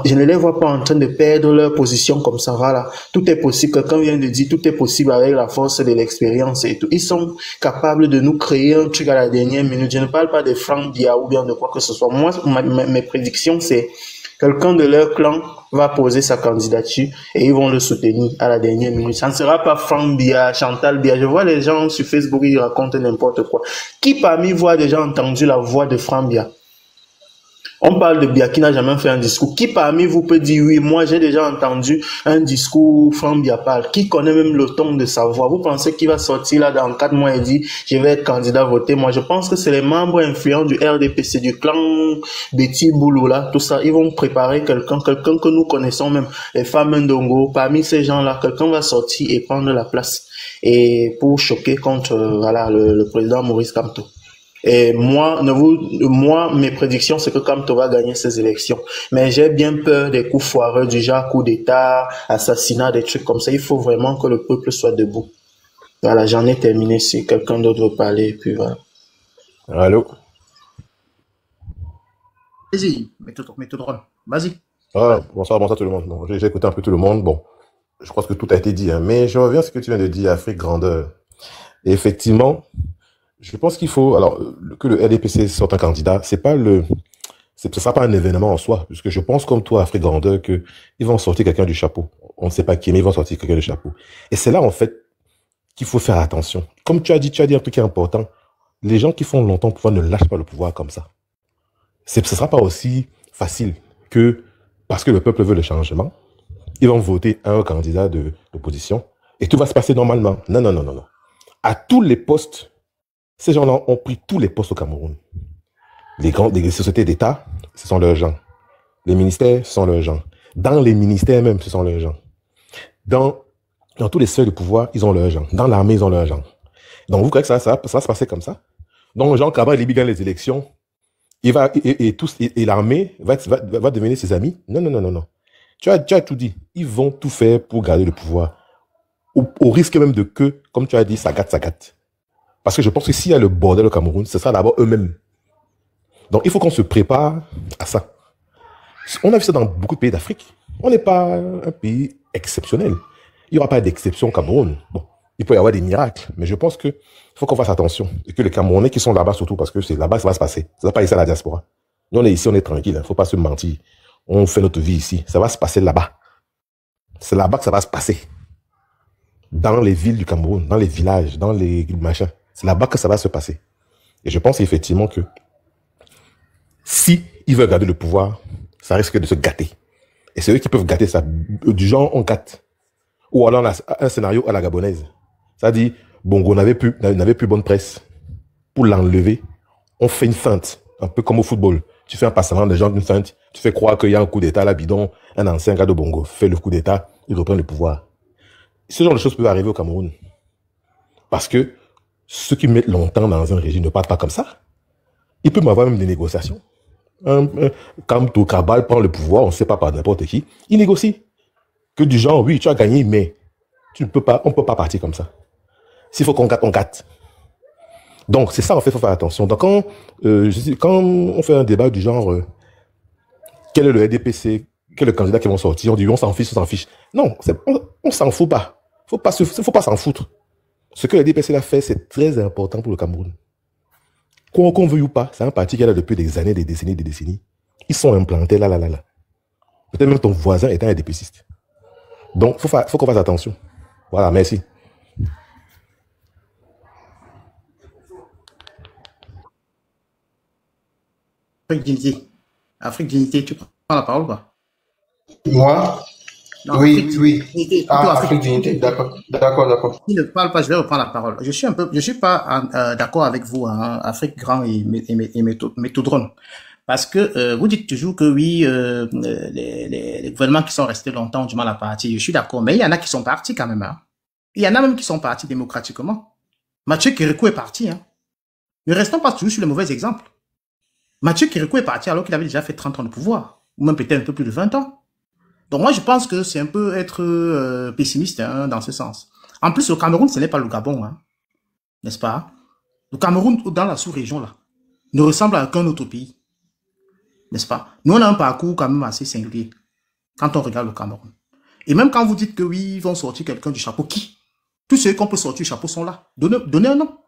Je ne les vois pas en train de perdre leur position comme ça. Voilà. Tout est possible. Quelqu'un vient de dire tout est possible avec la force de l'expérience et tout. Ils sont capables de nous créer un truc à la dernière minute. Je ne parle pas de Franck Bia ou bien de quoi que ce soit. Moi, mes prédictions, c'est quelqu'un de leur clan va poser sa candidature et ils vont le soutenir à la dernière minute. Ça ne sera pas Franck Bia, Chantal Bia. Je vois les gens sur Facebook, ils racontent n'importe quoi. Qui parmi vous a déjà entendu la voix de Franck Bia? On parle de Biya qui n'a jamais fait un discours. Qui parmi vous peut dire oui, moi j'ai déjà entendu un discours Franck Biya parle, qui connaît même le ton de sa voix. Vous pensez qu'il va sortir là dans 4 mois et dire je vais être candidat voté? Moi je pense que c'est les membres influents du RDPC, du clan Betty Boulou là, tout ça. Ils vont préparer quelqu'un que nous connaissons même, les femmes Ndongo. Parmi ces gens là, quelqu'un va sortir et prendre la place et pour choquer contre voilà le président Maurice Kamto. Et moi, mes prédictions, c'est que Kamto va gagner ces élections. Mais j'ai bien peur des coups foireux du genre coup d'État, assassinat, des trucs comme ça. Il faut vraiment que le peuple soit debout. Voilà, j'en ai terminé. Si quelqu'un d'autre veut parler, puis voilà. Allô? Vas-y, mets tout drôle. Vas-y. Ah, bonsoir tout le monde. Bon, j'ai écouté un peu tout le monde. Bon, je pense que tout a été dit, hein, mais je reviens à ce que tu viens de dire, Afrique grandeur. Et effectivement, je pense qu'il faut, alors, que le RDPC sorte un candidat, ce sera pas un événement en soi, puisque je pense comme toi, Afrique grandeur, que ils vont sortir quelqu'un du chapeau. On ne sait pas qui, mais ils vont sortir quelqu'un du chapeau. Et c'est là, en fait, qu'il faut faire attention. Comme tu as dit un truc qui est important. Les gens qui font longtemps au pouvoir ne lâchent pas le pouvoir comme ça. Ce sera pas aussi facile que, parce que le peuple veut le changement, ils vont voter un candidat de l'opposition et tout va se passer normalement. Non. À tous les postes, ces gens-là ont pris tous les postes au Cameroun. Les sociétés d'État, ce sont leurs gens. Les ministères, ce sont leurs gens. Dans les ministères même, ce sont leurs gens. Dans tous les sphères de pouvoir, ils ont leurs gens. Dans l'armée, ils ont leurs gens. Donc, vous croyez que ça va se passer comme ça? Donc, Jean Kabal, il gagne les élections. Et l'armée va devenir ses amis? Non. Tu as tout dit. Ils vont tout faire pour garder le pouvoir. Au risque même de que, comme tu as dit, ça gâte. Parce que je pense que s'il y a le bordel au Cameroun, ce sera d'abord eux-mêmes. Donc, il faut qu'on se prépare à ça. On a vu ça dans beaucoup de pays d'Afrique. On n'est pas un pays exceptionnel. Il n'y aura pas d'exception au Cameroun. Bon, il peut y avoir des miracles, mais je pense qu'il faut qu'on fasse attention. Et que les Camerounais qui sont là-bas, surtout parce que c'est là-bas que ça va se passer. Ça ne va pas ici à la diaspora. Nous, on est ici, on est tranquille. Il ne faut pas se mentir. On fait notre vie ici. Ça va se passer là-bas. C'est là-bas que ça va se passer. Dans les villes du Cameroun, dans les villages, dans les machins. C'est là-bas que ça va se passer. Et je pense effectivement que si ils veulent garder le pouvoir, ça risque de se gâter. Et c'est eux qui peuvent gâter ça. Du genre, on gâte. Ou alors, on a un scénario à la gabonaise. Ça dit, Bongo n'avait plus bonne presse. Pour l'enlever, on fait une feinte. Un peu comme au football. Tu fais un passement de gens d'une feinte. Tu fais croire qu'il y a un coup d'état là, bidon. Un ancien gars de Bongo fait le coup d'état. Il reprend le pouvoir. Ce genre de choses peuvent arriver au Cameroun. Parce que ceux qui mettent longtemps dans un régime ne partent pas comme ça. Il peut m'avoir même des négociations. Quand Tokabal prend le pouvoir, on ne sait pas par n'importe qui, il négocie. Que du genre, oui, tu as gagné, mais on ne peut pas partir comme ça. S'il faut qu'on gâte, on gâte. Donc, c'est ça, en fait, il faut faire attention. Donc, quand on fait un débat du genre, quel est le RDPC, quel est le candidat qui vont sortir, on dit, on s'en fiche. Non, on s'en fout pas. Faut pas s'en foutre. Ce que le RDPC a fait, c'est très important pour le Cameroun. Qu'on veuille ou pas, c'est un parti qui est là depuis des années, des décennies. Ils sont implantés là. Peut-être même ton voisin est un RDPCiste. Donc, faut qu'on fasse attention. Voilà, merci. Afrique Dignité, tu prends la parole ou pas? Moi? Non, oui. Afrique Dignité, d'accord. S'il ne parle pas, je vais reprendre la parole. Je suis pas d'accord avec vous, hein, Afrique Grand et Méthodrone. Parce que vous dites toujours que oui, les gouvernements qui sont restés longtemps ont du mal à partir. Je suis d'accord, mais il y en a qui sont partis quand même. Hein. Il y en a même qui sont partis démocratiquement. Mathieu Kérékou est parti. Hein. Ne restons pas toujours sur les mauvais exemples. Mathieu Kérékou est parti alors qu'il avait déjà fait 30 ans de pouvoir, ou même peut-être un peu plus de 20 ans. Donc moi, je pense que c'est un peu être pessimiste hein, dans ce sens. En plus, le Cameroun, ce n'est pas le Gabon, hein, n'est-ce pas? Le Cameroun, dans la sous-région, là, ne ressemble à aucun autre pays. N'est-ce pas? Nous, on a un parcours quand même assez singulier quand on regarde le Cameroun. Et même quand vous dites que oui, ils vont sortir quelqu'un du chapeau, qui? Tous ceux qu'on peut sortir du chapeau sont là. Donnez un nom.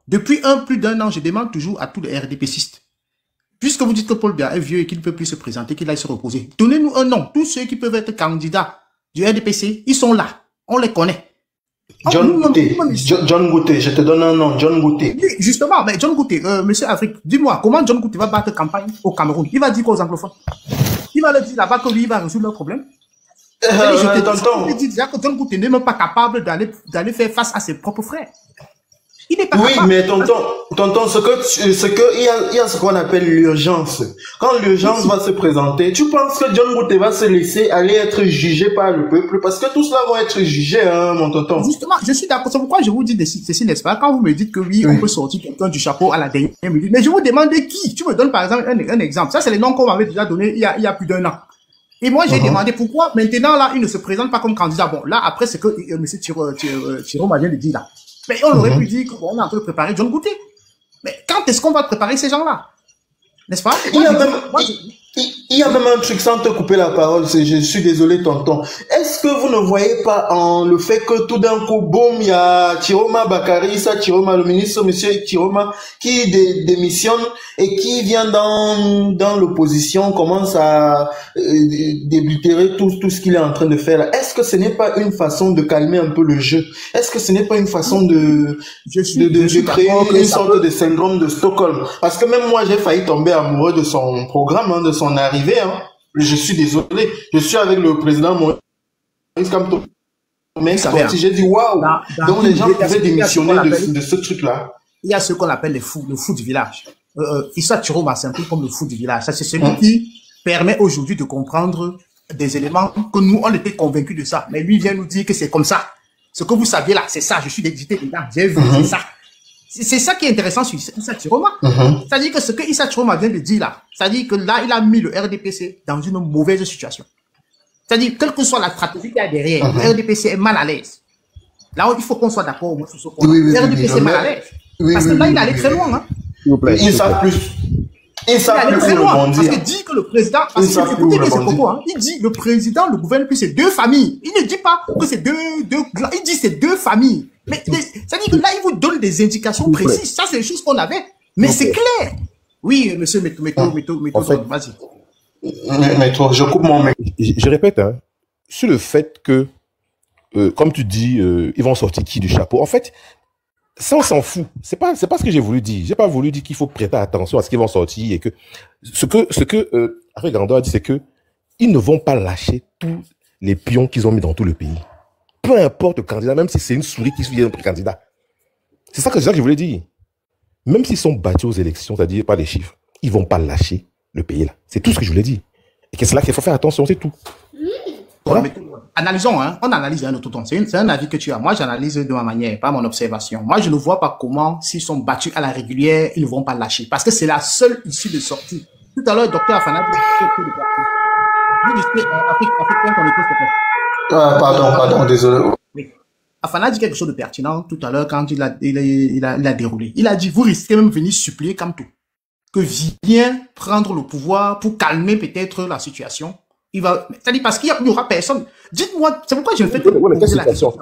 Depuis plus d'un an, je demande toujours à tous les RDPCistes. Puisque vous dites que Paul Biya est vieux et qu'il ne peut plus se présenter, qu'il aille se reposer, donnez-nous un nom. Tous ceux qui peuvent être candidats du RDPC, ils sont là. On les connaît. John Gouté. John Gouté, je te donne un nom, John Gouté. Oui, justement, mais John Gouté, monsieur Afrique, dis-moi, comment John Gouté va battre campagne au Cameroun? Il va dire quoi aux anglophones? Il va leur dire là-bas que lui, il va résoudre leur problème. Je te dis déjà que John Gouté n'est même pas capable d'aller faire face à ses propres frères. Il n'est pas capable. Mais tonton, il y a ce qu'on appelle l'urgence. Quand l'urgence va se présenter, tu penses que John Gouté va se laisser aller être jugé par le peuple? Parce que tous cela vont être jugés, hein, mon tonton. Justement, je suis d'accord. C'est pourquoi je vous dis ceci, n'est-ce pas? Quand vous me dites que oui, on peut sortir quelqu'un du chapeau à la dernière minute. Mais je vous demande qui? Tu me donnes par exemple un exemple. Ça, c'est les noms qu'on m'avait déjà donnés il y a plus d'1 an. Et moi, j'ai demandé pourquoi maintenant, là, il ne se présente pas comme candidat. Bon, là, après, c'est que M. Thiro m'a vient de dire là. Mais on aurait pu dire qu'on est en train de préparer John Gouté. Mais quand est-ce qu'on va préparer ces gens-là? N'est-ce pas? Il y a même un truc, sans te couper la parole, je suis désolé tonton. Est-ce que vous ne voyez pas en le fait que tout d'un coup, boum, il y a Chiroma Bakary, le ministre, monsieur Chiroma, qui démissionne et qui vient dans l'opposition, commence à débuter tout ce qu'il est en train de faire là. Est-ce que ce n'est pas une façon de calmer un peu le jeu? Est-ce que ce n'est pas une façon de créer une sorte de syndrome de Stockholm? Parce que même moi, j'ai failli tomber amoureux de son programme, hein, de son arrivée, hein. Je suis désolé. Je suis avec le président Maurice Kamto. Mais j'ai dit waouh. Donc les gens pouvaient démissionner de ce truc-là. Il y a ce qu'on appelle le fou du village. Issa Thiroma, c'est un peu comme le fou du village. Ça, c'est celui qui permet aujourd'hui de comprendre des éléments que nous, on était convaincus de ça. Mais lui vient nous dire que c'est comme ça. Ce que vous saviez là, c'est ça. Je suis dédité dedans. J'ai vu, c'est ça. C'est ça qui est intéressant sur Issa Thiroma. C'est-à-dire que ce que Issa Thiroma vient de dire là, c'est-à-dire que là, il a mis le RDPC dans une mauvaise situation. C'est-à-dire, quelle que soit la stratégie qu'il y a derrière, le RDPC est mal à l'aise. Là, il faut qu'on soit d'accord sur ce point. Le RDPC est mal à l'aise. Parce que là, il est allé très loin. Hein. S'il vous plaît. Il savent plus. Il allé très loin. Parce qu'il dit que le président, écoutez bien ses propos, hein, il dit le président, le gouvernement, puis c'est 2 familles. Il ne dit pas que c'est deux, il dit c'est 2 familles. Mais ça dit que là, il vous donne des indications précises. Ça, c'est les choses qu'on avait. Mais c'est clair. Oui, monsieur Métro, vas-y. Métro, je coupe mon mec. Je répète, hein, sur le fait que, comme tu dis, ils vont sortir qui du chapeau. En fait, ça, on s'en fout. C'est pas ce que j'ai voulu dire. J'ai pas voulu dire qu'il faut prêter attention à ce qu'ils vont sortir et que ce que Afrique Grandeur a dit, c'est que ils ne vont pas lâcher tous les pions qu'ils ont mis dans tout le pays. Peu importe le candidat, même si c'est une souris qui vient de candidat. C'est ça que je voulais dire. Même s'ils sont battus aux élections, c'est-à-dire pas les chiffres, ils vont pas lâcher le pays là. C'est tout ce que je voulais dire. Et que c'est là qu'il faut faire attention, c'est tout. Voilà. Analysons, hein. On analyse un autre ton. C'est un avis que tu as. Moi, j'analyse de ma manière, pas mon observation. Moi, je ne vois pas comment, s'ils sont battus à la régulière, ils ne vont pas lâcher. Parce que c'est la seule issue de sortie. Tout à l'heure, docteur Afana dit pardon, désolé. Oui. Afana dit quelque chose de pertinent tout à l'heure quand il a déroulé. Il a dit, vous risquez même de venir supplier Kamto que vient prendre le pouvoir pour calmer peut-être la situation. C'est-à-dire parce qu'il n'y aura personne. Dites-moi, c'est pourquoi je me fais quelle situation?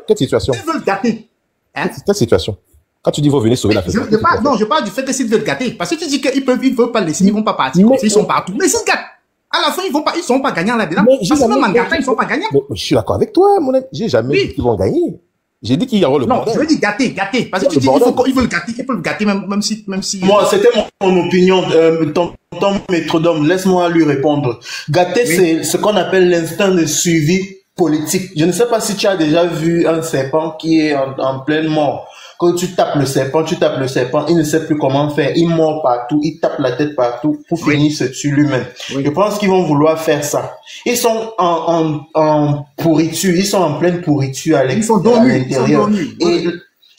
Quelle situation? Ils veulent gâter. Hein? Quelle situation? Quand tu dis qu'ils vont venir sauver la fête. Non, je parle du fait que s'ils veulent gâter. Parce que tu dis qu'ils ne veulent pas laisser, ils ne vont pas partir. Ils sont partout. Mais s'ils gâtent, à la fin, ils ne seront pas gagnants là-dedans. Parce que même en gâtant, ils ne sont pas gagnants. Je suis d'accord avec toi, mon ami. J'ai jamais dit qu'ils vont gagner. J'ai dit qu'il y aura le bordel. Non, je veux dire gâter. Parce que tu dis qu'ils veulent gâter. Ils peuvent gâter même si. Moi, c'était mon opinion. Tonton Métrodome, laisse-moi lui répondre. Gâter, c'est ce qu'on appelle l'instinct de suivi politique. Je ne sais pas si tu as déjà vu un serpent qui est en pleine mort. Quand tu tapes le serpent, il ne sait plus comment faire. Il mord partout, il tape la tête partout pour finir se tuer lui-même. Je pense qu'ils vont vouloir faire ça. Ils sont en pourriture, ils sont en pleine pourriture à l'intérieur.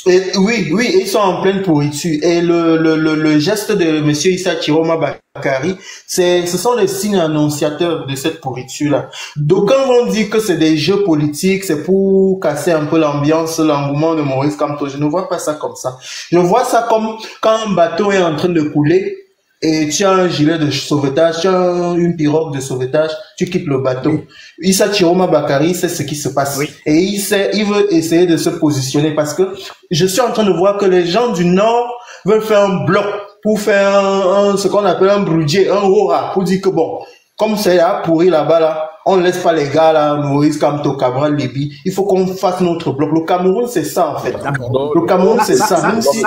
Oui, ils sont en pleine pourriture. Et le geste de monsieur Issa Thiroma Bakary, ce sont les signes annonciateurs de cette pourriture-là. D'aucuns vont dire que c'est des jeux politiques, c'est pour casser un peu l'ambiance, l'engouement de Maurice Kamto. Je ne vois pas ça comme ça. Je vois ça comme quand un bateau est en train de couler et tu as un gilet de sauvetage, tu as une pirogue de sauvetage, tu quittes le bateau. Issa Thiroma Bakary, c'est ce qui se passe. Et il veut essayer de se positionner parce que je suis en train de voir que les gens du Nord veulent faire un bloc pour faire ce qu'on appelle un brudger, un hora, pour dire que bon, comme c'est là pourri là-bas là, on ne laisse pas les gars là, Maurice Kamto, Cabral, Libye. Il faut qu'on fasse notre bloc. Le Cameroun, c'est ça, en fait. Le Cameroun, c'est ça. Même si...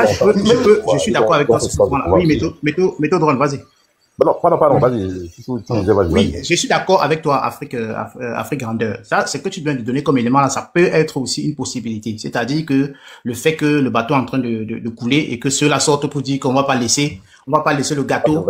je suis d'accord avec toi sur ce point-là. Oui, méthode Drone, vas-y. Non, pardon, vas-y. Oui, je suis d'accord avec toi, Afrique grandeur. Ça, c'est que tu viens de donner comme élément là, ça peut être aussi une possibilité. C'est-à-dire que le fait que le bateau est en train de couler et que ceux-là sortent pour dire qu'on va pas laisser le gâteau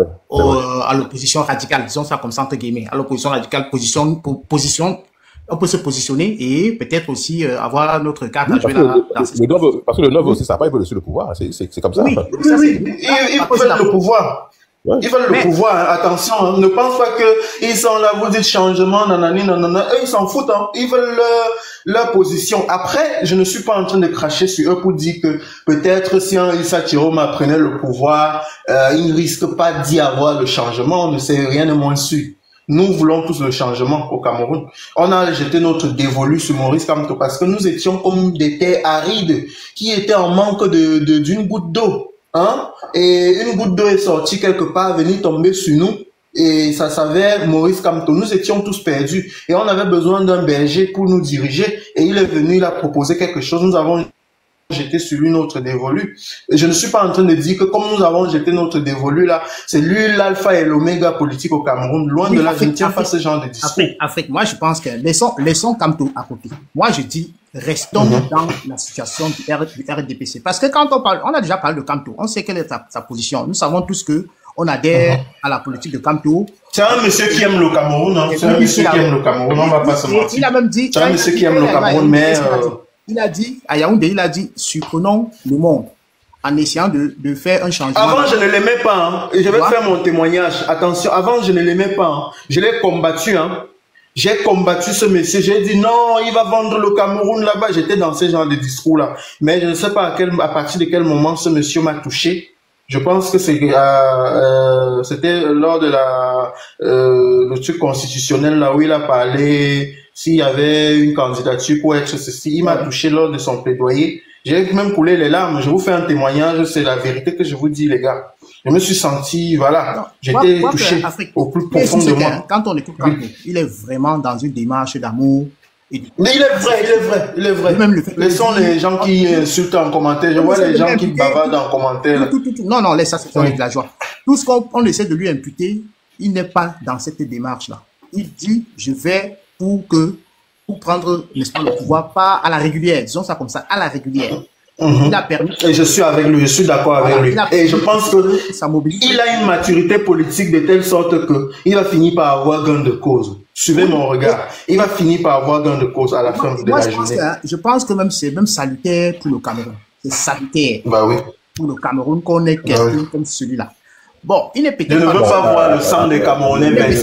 à l'opposition radicale, disons ça comme ça entre guillemets, à l'opposition radicale, on peut se positionner et peut-être aussi avoir notre carte à jouer là. Parce que le 9 aussi, ça n'a pas évolué sur le pouvoir, c'est comme ça. Oui, ils veulent le pouvoir. Ouais. Ils veulent le pouvoir, hein. Attention, hein. Ne pense pas que ils sont là, vous dites changement, nanani, nanana. Eux, ils s'en foutent, hein. Ils veulent leur position. Après, je ne suis pas en train de cracher sur eux pour dire que peut-être si Issa Chiroma prenait le pouvoir, il ne risque pas d'y avoir le changement. On ne sait rien de moins sûr. Nous voulons tous le changement au Cameroun. On a jeté notre dévolu sur Maurice Kamto parce que nous étions comme des terres arides qui étaient en manque d'une goutte d'eau. Hein? Et une goutte d'eau est sortie quelque part, venue tomber sur nous, et ça s'avère Maurice Kamto. Nous étions tous perdus, et on avait besoin d'un berger pour nous diriger, et il est venu, il a proposé quelque chose, nous avons jeté sur lui notre dévolu. Et je ne suis pas en train de dire que comme nous avons jeté notre dévolu là, c'est lui l'alpha et l'oméga politique au Cameroun. Loin de là, je ne tiens pas ce genre de discours. Afrique, moi je pense que laissons Kamto à côté. Moi je dis, restons dans la situation du RDPC. Parce que quand on a déjà parlé de Kamto, on sait quelle est sa position. Nous savons tous que on adhère à la politique de Kamto. C'est un monsieur qui aime le Cameroun, hein. C'est un monsieur qui aime le Cameroun, on va pas se mentir. Il a même dit, c'est un monsieur qui aime le Cameroun, mais il a dit, à Yaoundé, il a dit, supprenons le monde en essayant de faire un changement. Avant, je ne l'aimais pas, hein. Et je vais faire mon témoignage. Attention, avant, je ne l'aimais pas, hein. Je l'ai combattu, hein. J'ai combattu ce monsieur. J'ai dit non, il va vendre le Cameroun là-bas. J'étais dans ce genre de discours-là. Mais je ne sais pas à partir de quel moment ce monsieur m'a touché. Je pense que c'était lors de le truc constitutionnel là où il a parlé s'il y avait une candidature pour être ceci. Il m'a touché lors de son plaidoyer. J'ai même coulé les larmes. Je vous fais un témoignage. C'est la vérité que je vous dis, les gars. Je me suis senti, voilà, j'étais touché au plus profond de moi. Quand on écoute Kamto, il est vraiment dans une démarche d'amour. Mais il est vrai. Même laissons les gens qui insultent en commentaire. Je vois les gens qui bavardent en commentaire. Non, laisse ça, c'est avec la joie. Tout ce qu'on essaie de lui imputer, il n'est pas dans cette démarche-là. Il dit, je vais pour prendre, n'est-ce pas, le pouvoir, pas à la régulière, disons ça comme ça, à la régulière. Il a permis. Et je suis avec lui, je suis d'accord avec lui. Et je pense que il a une maturité politique de telle sorte que il va finir par avoir gain de cause. Suivez mon regard. Il va finir par avoir gain de cause à la fin de la journée. Je pense que c'est même salutaire pour le Cameroun. C'est salutaire. Bah oui. Pour le Cameroun qu'on ait quelqu'un comme celui-là. Bon, il n'est peut-être pas. Je ne veux pas voir le sang des Camerounais, mais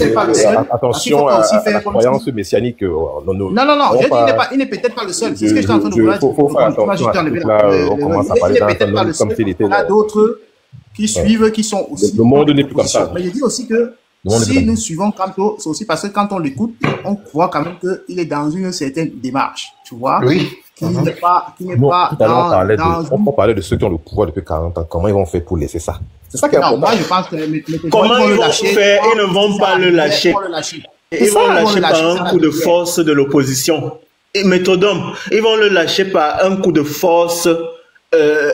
attention à la croyance messianique. Non, il n'est peut-être pas le seul. C'est ce que je suis en train de vous dire. Faut faire attention. On commence à parler d'un homme comme s'il était. Il y a d'autres qui suivent, qui sont aussi. Le monde n'est plus comme ça. Mais je dis aussi que si nous suivons Kamto, c'est aussi parce que quand on l'écoute, on voit quand même qu'il est dans une certaine démarche. Tu vois? Oui. Qui n'est pas on parlait de ceux qui ont le pouvoir depuis 40 ans. Comment ils vont faire pour laisser ça? C'est ça qui est important. Moi, je pense que comment ils vont faire? Ils ne vont pas le lâcher. Ils vont le lâcher par un coup de force de l'opposition. Méthodome, ils vont le lâcher par un coup de force.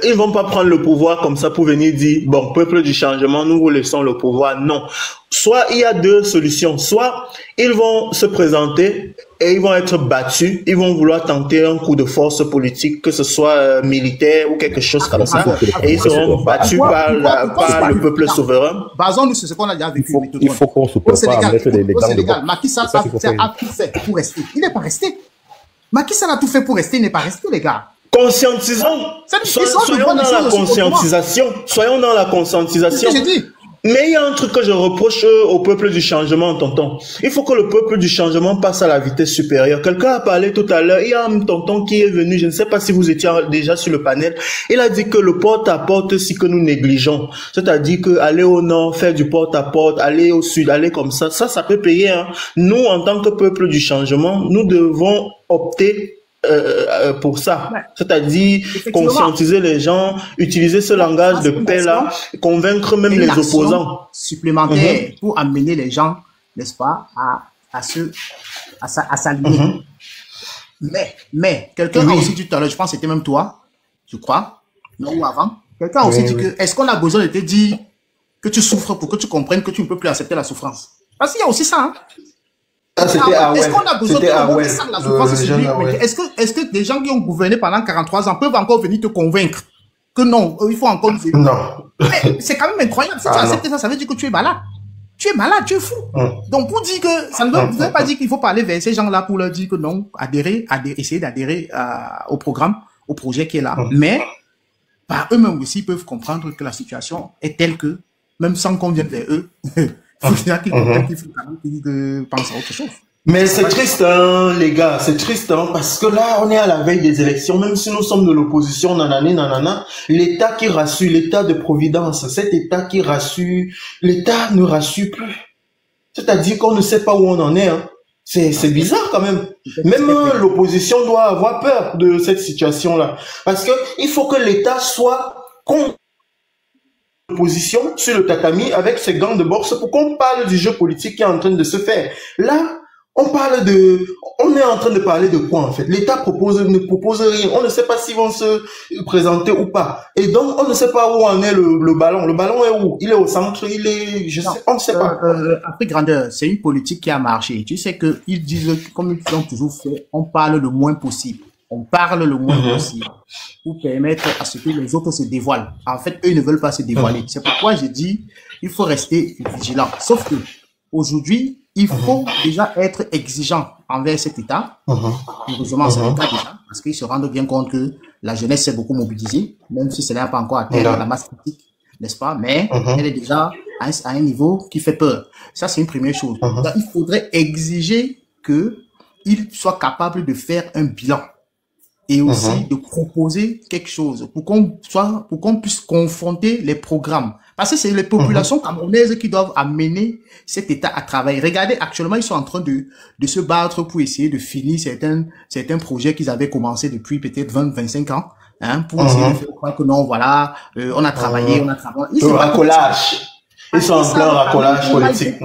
Ils vont pas prendre le pouvoir comme ça pour venir dire, bon, peuple du changement, nous vous laissons le pouvoir. Non. Soit il y a deux solutions. Soit ils vont se présenter et ils vont être battus. Ils vont vouloir tenter un coup de force politique, que ce soit militaire ou quelque chose comme ça. Et ils seront battus par le peuple souverain. Basons-nous sur ce qu'on a déjà vécu. Il faut qu'on se prépare à mettre les gants de bois. Macky Sall a tout fait pour rester. Il n'est pas resté. Macky Sall a tout fait pour rester. Il n'est pas resté, les gars. Conscientisons. Soyons dans la conscientisation. Soyons dans la conscientisation. Mais il y a un truc que je reproche au peuple du changement, tonton. Il faut que le peuple du changement passe à la vitesse supérieure. Quelqu'un a parlé tout à l'heure. Il y a un tonton qui est venu, je ne sais pas si vous étiez déjà sur le panel. Il a dit que le porte-à-porte, c'est que nous négligeons. C'est-à-dire que aller au nord, faire du porte-à-porte, aller au sud, aller comme ça, ça peut payer, hein. Nous, en tant que peuple du changement, nous devons opter pour ça, c'est-à-dire conscientiser les gens, utiliser ce langage de paix-là, convaincre même les opposants. Supplémentaire pour amener les gens, n'est-ce pas, s'aligner. Mais, quelqu'un a aussi dit tout à l'heure, je pense que c'était même toi, je crois, non, ou avant, quelqu'un a aussi dit que, est-ce qu'on a besoin de te dire que tu souffres pour que tu comprennes que tu ne peux plus accepter la souffrance? Parce qu'il y a aussi ça, hein. Est-ce qu'on a besoin de ça de la souffrance? Est-ce que des gens qui ont gouverné pendant 43 ans peuvent encore venir te convaincre que non, il faut encore... Non. Mais c'est quand même incroyable. Si tu acceptes ça, ça veut dire que tu es malade. Tu es malade, tu es fou. Donc, pour dire que, ça ne veut pas dire qu'il faut parler vers ces gens-là pour leur dire que non, essayer d'adhérer au programme, au projet qui est là. Mais, par eux-mêmes aussi, ils peuvent comprendre que la situation est telle que, même sans qu'on vienne vers eux, il faut déjà qu'ils comprennent qu'il faut quand même qu'ils pensent à autre chose. Mais c'est triste, hein, les gars, c'est triste, hein, parce que là, on est à la veille des élections, même si nous sommes de l'opposition, nanana, l'État qui rassure, l'État de Providence, cet État qui rassure, l'État ne rassure plus. C'est-à-dire qu'on ne sait pas où on en est, hein. C'est bizarre quand même. Même l'opposition doit avoir peur de cette situation-là. Parce que il faut que l'État soit contre l'opposition sur le tatami avec ses gants de boxe pour qu'on parle du jeu politique qui est en train de se faire. Là, on est en train de parler de quoi en fait? L'État ne propose rien. On ne sait pas s'ils vont se présenter ou pas. Et donc, on ne sait pas où en est le ballon. Le ballon est où? Il est au centre, on ne sait pas. Afrique Grandeur, c'est une politique qui a marché. Tu sais que ils disent, comme ils ont toujours fait, on parle le moins possible. On parle le moins possible pour permettre à ce que les autres se dévoilent. En fait, eux ne veulent pas se dévoiler. C'est pourquoi j'ai dit, il faut rester vigilant. Sauf que, aujourd'hui, il faut déjà être exigeant envers cet État. Heureusement, c'est le cas déjà, parce qu'ils se rendent bien compte que la jeunesse s'est beaucoup mobilisée, même si ce n'est pas encore atteint la masse critique, n'est-ce pas? Mais elle est déjà à un niveau qui fait peur. Ça, c'est une première chose. Donc, il faudrait exiger qu'ils soient capables de faire un bilan et aussi de proposer quelque chose pour qu'on puisse confronter les programmes. Parce que c'est les populations camerounaises qui doivent amener cet État à travailler. Regardez, actuellement, ils sont en train de se battre pour essayer de finir certains projets qu'ils avaient commencé depuis peut-être 20-25 ans, hein, pour essayer de faire croire que non, voilà, on a travaillé, on a travaillé. Le racolage. Ils sont en plein racolage politique.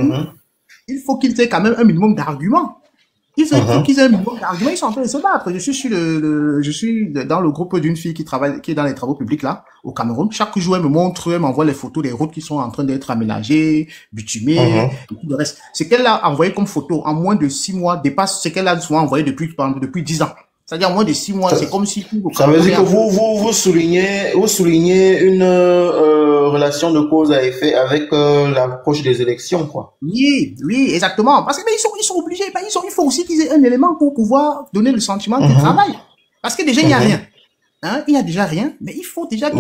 Il faut qu'ils aient quand même un minimum d'arguments. Il faut qu'ils aient un minimum d'arguments. Ils sont en train de se battre. Je suis dans le groupe d'une fille qui est dans les travaux publics là, au Cameroun. Chaque jour, elle m'envoie les photos des routes qui sont en train d'être aménagées, bitumées, et tout le reste. Ce qu'elle a envoyé comme photo en moins de 6 mois dépasse ce qu'elle a souvent envoyé depuis 10 ans. C'est-à-dire en moins de 6 mois, c'est comme si... Ça veut dire que vous soulignez une relation de cause à effet avec l'approche des élections, quoi. Oui, exactement. Parce que mais ils sont obligés, il faut aussi qu'ils aient un élément pour pouvoir donner le sentiment qu'ils travaillent. Parce que déjà, il n'y a rien. Hein, il y a déjà rien, mais il faut déjà...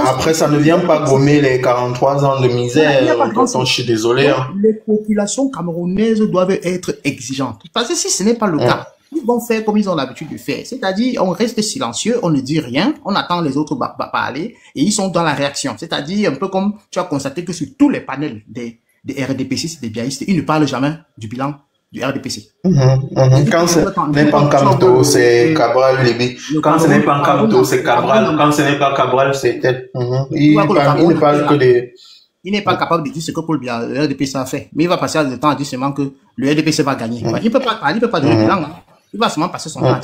après, ça ne vient pas gommer les 43 ans de misère. Je suis désolé. Hein. Les populations camerounaises doivent être exigeantes. Parce que si ce n'est pas le cas, ils vont faire comme ils ont l'habitude de faire. C'est-à-dire, on reste silencieux, on ne dit rien, on attend les autres parler, et ils sont dans la réaction. C'est-à-dire, un peu comme tu as constaté que sur tous les panels des RDPC, c'est des biaïstes, ils ne parlent jamais du bilan du RDPC. Quand ce n'est pas Camto, c'est Cabral Lébi. Quand ce n'est pas Camto, c'est Cabral. Quand ce n'est pas Cabral, c'est tel. Il ne parle que des... Il n'est pas capable de dire ce que Paul Biya, le RDPC a fait. Mais il va passer le temps à dire seulement que le RDPC va gagner. Il ne peut pas parler, il ne peut pas donner bilan. Il va seulement passer son temps.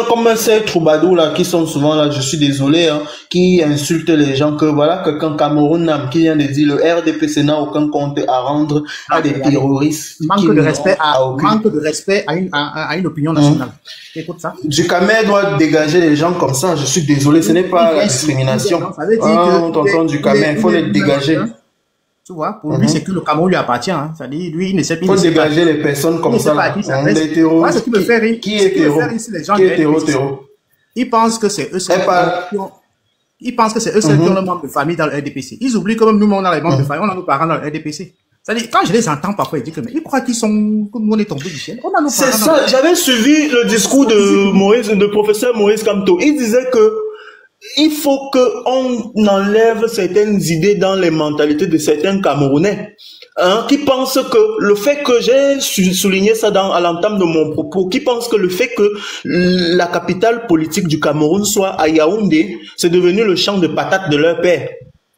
Comme ces troubadours là qui sont souvent là, je suis désolé, hein, qui insultent les gens que voilà, que quand Cameroun qui vient de dire le RDPC n'a aucun compte à rendre à des terroristes. Manque de respect à une opinion nationale. Écoute ça. Ducamel doit dégager les gens comme ça, je suis désolé, ce n'est pas la discrimination. Tonton Ducamel, il faut les dégager. Tu vois, pour lui, c'est que le Cameroun lui appartient. Hein. C'est-à-dire, lui, il ne sait pas. Il faut dégager les personnes comme ça. Les terroristes. Qui est terroriste? Ils pensent que c'est eux seuls. Ils pensent que c'est eux seuls qui ont le membre de famille dans le RDPC. Ils oublient que même nous, on a les membres de famille, on a nos parents dans le RDPC. C'est-à-dire, quand je les entends parfois, ils disent que, mais ils croient qu'ils sont, comme on est tombé du ciel. On a nos parents. C'est ça. J'avais suivi le discours de professeur Maurice Kamto. Il disait que il faut qu'on enlève certaines idées dans les mentalités de certains Camerounais, hein, qui pensent que le fait que j'ai souligné ça à l'entame de mon propos, qui pensent que le fait que la capitale politique du Cameroun soit à Yaoundé, c'est devenu le champ de patates de leur père.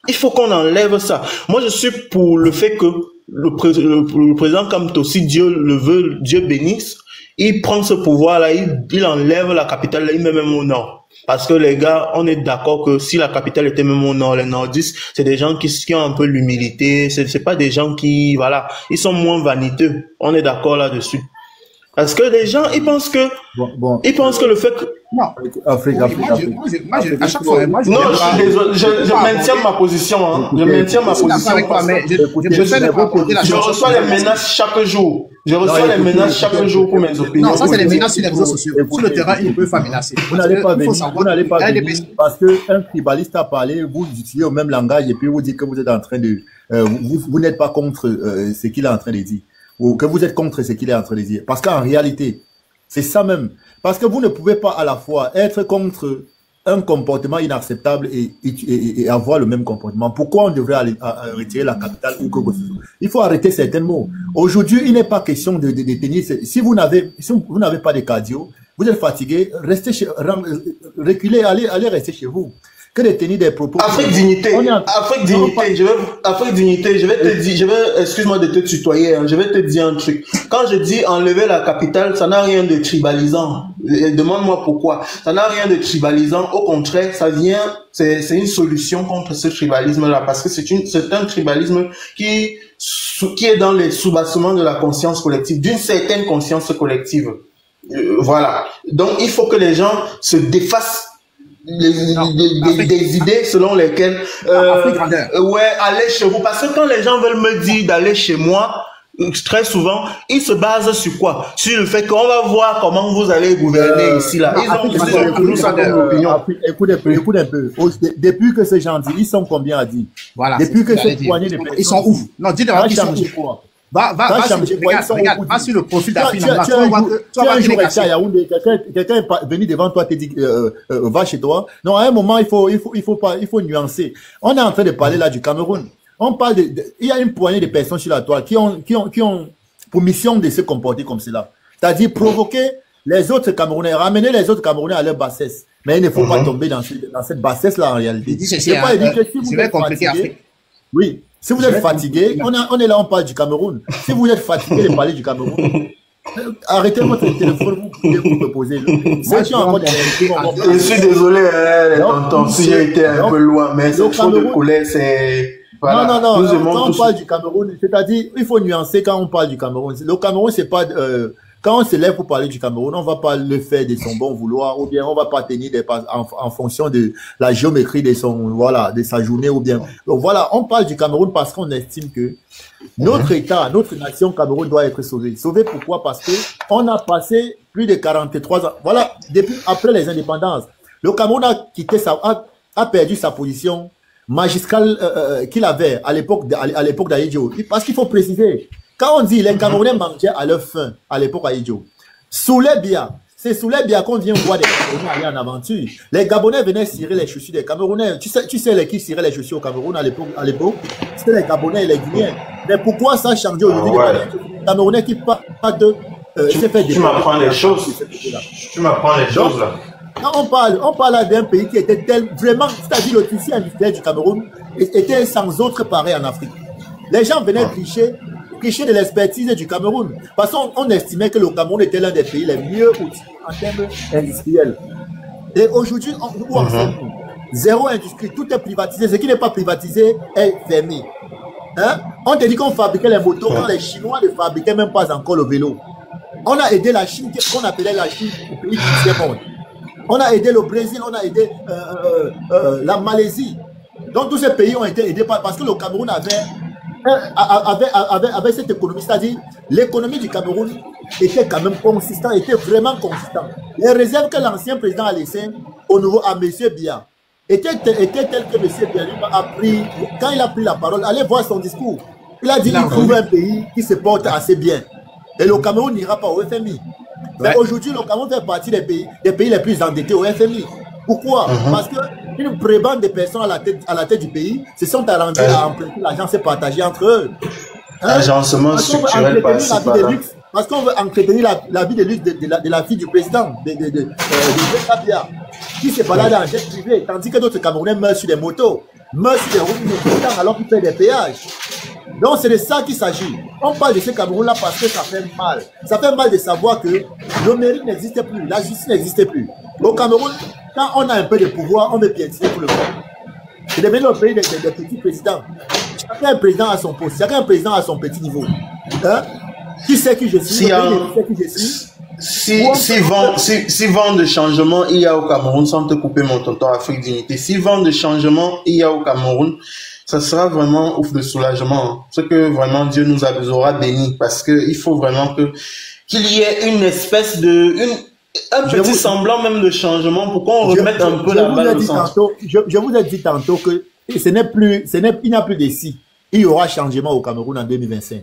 Il faut qu'on enlève ça. Moi, je suis pour le fait que le président Kamto, si Dieu le veut, Dieu bénisse, il prend ce pouvoir-là, il enlève la capitale, il met même au nord. Parce que les gars, on est d'accord que si la capitale était même au nord, les nordistes, c'est des gens qui ont un peu l'humilité, c'est pas des gens qui, voilà, ils sont moins vaniteux. On est d'accord là-dessus. Parce que les gens, ils pensent que le fait que... Non. Afrique. À chaque fois, moi, non, je suis désolé, je maintiens ma position, hein. Je maintiens ma position. Je reçois les menaces chaque jour. Je reçois les menaces chaque jour pour mes opinions. Non, ça, c'est les menaces sur les réseaux sociaux. Sur le terrain, ils ne peuvent pas menacer. Vous n'allez pas venir, parce qu'un tribaliste a parlé, vous utilisez le même langage et puis vous dites que vous êtes en train de... vous n'êtes pas contre ce qu'il est en train de dire. Ou que vous êtes contre ce qu'il est en train de dire. Parce qu'en réalité, c'est ça même. Parce que vous ne pouvez pas à la fois être contre un comportement inacceptable et avoir le même comportement. Pourquoi on devrait aller retirer la capitale ou que il faut arrêter certains mots. Aujourd'hui, il n'est pas question de tenir. Si vous n'avez pas de cardio, vous êtes fatigué, restez reculez, allez rester chez vous. Que de tenir des propos. Afrique dignité, je vais te dire, excuse-moi de te tutoyer, hein, je vais te dire un truc. Quand je dis enlever la capitale, ça n'a rien de tribalisant. Demande-moi pourquoi. Ça n'a rien de tribalisant. Au contraire, c'est une solution contre ce tribalisme-là, parce que c'est un tribalisme qui est dans les soubassements de la conscience collective, d'une certaine conscience collective. Voilà. Donc, il faut que les gens se défassent des idées selon lesquelles aller chez vous, parce que quand les gens veulent me dire d'aller chez moi, très souvent ils se basent sur quoi? Sur le fait qu'on va voir comment vous allez gouverner ici là. Écoute un peu. Depuis que ces gens disent, ils sont combien à dire? Voilà. Depuis que ces poignées de personnes, ils sont où? Non, dis-leur qu'ils sont où? Va sur le profil d'Afrique. Quelqu'un est venu devant toi, te dit va chez toi. Non, à un moment il faut nuancer. On est en train de parler là du Cameroun. On parle il y a une poignée de personnes sur la toile qui ont pour mission de se comporter comme cela. C'est-à-dire provoquer les autres Camerounais, ramener les autres Camerounais à leur bassesse. Mais il ne faut pas tomber dans cette bassesse là en réalité. C'est pas dire que si vous êtes fatigué, oui. Si vous êtes fatigué, on est là, on parle du Cameroun. Si vous êtes fatigué de parler du Cameroun, arrêtez votre téléphone, vous pouvez vous proposer. Je suis désolé, les tontons, si j'ai été un peu loin, mais ce trop de colère, c'est... Voilà. Non, quand on parle du Cameroun, c'est-à-dire, il faut nuancer quand on parle du Cameroun. Le Cameroun, c'est pas... quand on se lève pour parler du Cameroun, on va pas le faire de son bon vouloir, ou bien on va pas tenir en fonction de la géométrie de sa journée, ou bien. Donc voilà, on parle du Cameroun parce qu'on estime que notre État, notre nation Cameroun doit être sauvée. Sauvée pourquoi? Parce que on a passé plus de 43 ans. Voilà, depuis après les indépendances, le Cameroun a perdu sa position magistrale qu'il avait à l'époque d'Aïdjo. Parce qu'il faut préciser. Quand on dit les Camerounais mangeaient à leur faim à l'époque à Idjo, sous les biens, c'est sous les biens qu'on vient voir des Camerounais aller en aventure. Les Gabonais venaient cirer les chaussures des Camerounais. Tu sais qui ciraient les chaussures au Cameroun à l'époque? C'était les Gabonais et les Guinéens. Mais pourquoi ça a changé aujourd'hui? Les Camerounais qui partent de... tu m'apprends les choses. Tu m'apprends les choses là. Quand on parle d'un pays qui était vraiment, c'est-à-dire le tissu industriel du Cameroun était sans autre pareil en Afrique. Les gens venaient tricher de l'expertise du Cameroun. Parce qu'on estimait que le Cameroun était l'un des pays les mieux outillés en termes industriels. Et aujourd'hui, où en sommes-nous? Zéro industrie, tout est privatisé. Ce qui n'est pas privatisé est fermé. Hein? On te dit qu'on fabriquait les motos quand les Chinois ne fabriquaient même pas encore le vélo. On a aidé la Chine, qu'on appelait la Chine, le pays du tiers monde. On a aidé le Brésil, on a aidé la Malaisie. Donc tous ces pays ont été aidés parce que le Cameroun avait cette économie, c'est-à-dire l'économie du Cameroun était quand même consistante, était vraiment consistante. Les réserves que l'ancien président a laissées au niveau à M. Biya étaient telles que M. Biya a pris, quand il a pris la parole, allez voir son discours. Il a dit qu'il trouve un pays qui se porte assez bien. Et le Cameroun n'ira pas au FMI. Mais aujourd'hui, le Cameroun fait partie des pays les plus endettés au FMI. Pourquoi? Parce qu'une prébande de personnes à la tête du pays se sont arrangées à emprunter l'argent, c'est partagé entre eux. Agencement structurel parce qu'on veut entretenir la vie de luxe de la fille du président, de Kabila, qui se balade en jet privé, tandis que d'autres Camerounais meurent sur des motos, meurent sur des routes alors qu'ils paient des péages. Donc c'est de ça qu'il s'agit. On parle de ce Cameroun-là parce que ça fait mal. Ça fait mal de savoir que le mérite n'existe plus, la justice n'existe plus. Au Cameroun, quand on a un peu de pouvoir, on veut piétiner tout le monde. C'est devenu le pays des petits présidents. Chacun président à son poste, chacun président à son petit niveau. Hein? Qui sait qui je suis? Si vent de changement il y a au Cameroun, sans te couper mon tonton Afrique Dignité, si vent de changement il y a au Cameroun, ça sera vraiment ouf de soulagement. Ce que vraiment Dieu nous aura béni, parce que il faut vraiment qu'il y ait une espèce de un petit semblant même de changement pour qu'on remette un peu la balle au centre. Je vous ai dit tantôt que il n'y a plus de si. Il y aura changement au Cameroun en 2025.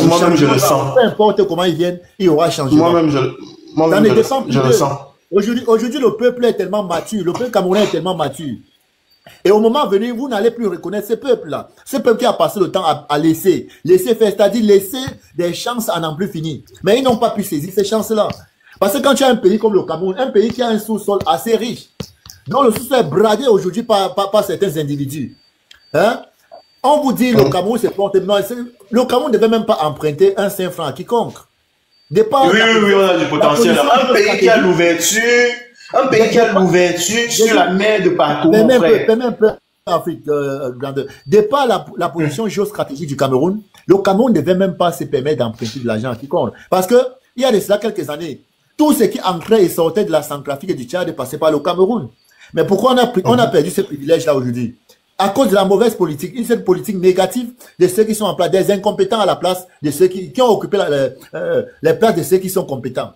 Moi-même, je le sens. Peu importe comment ils viennent, il y aura changement. Moi-même, je le sens. Aujourd'hui, le peuple est tellement mature, le peuple camerounais est tellement mature. Et au moment venu, vous n'allez plus reconnaître ce peuple-là. Ce peuple qui a passé le temps à laisser faire, c'est-à-dire laisser des chances à n'en plus finir. Mais ils n'ont pas pu saisir ces chances-là. Parce que quand tu as un pays comme le Cameroun, un pays qui a un sous-sol assez riche, dont le sous-sol est bradé aujourd'hui par certains individus, hein? On vous dit le Cameroun c'est porté. Le Cameroun ne devait même pas emprunter un 5 francs à quiconque. Oui, on a du potentiel. Un pays qui a l'ouverture, sur la mer de partout. Même peu Afrique grande. Départ la position géostratégique du Cameroun, le Cameroun ne devait même pas se permettre d'emprunter de l'argent à quiconque. Parce que il y a de cela quelques années, tout ce qui entrait et sortait de la Centrafrique et du Tchad passait par le Cameroun. Mais pourquoi on a perdu ce privilège-là aujourd'hui? À cause de la mauvaise politique, une politique négative de ceux qui sont en place, des incompétents à la place de ceux qui ont occupé les places de ceux qui sont compétents.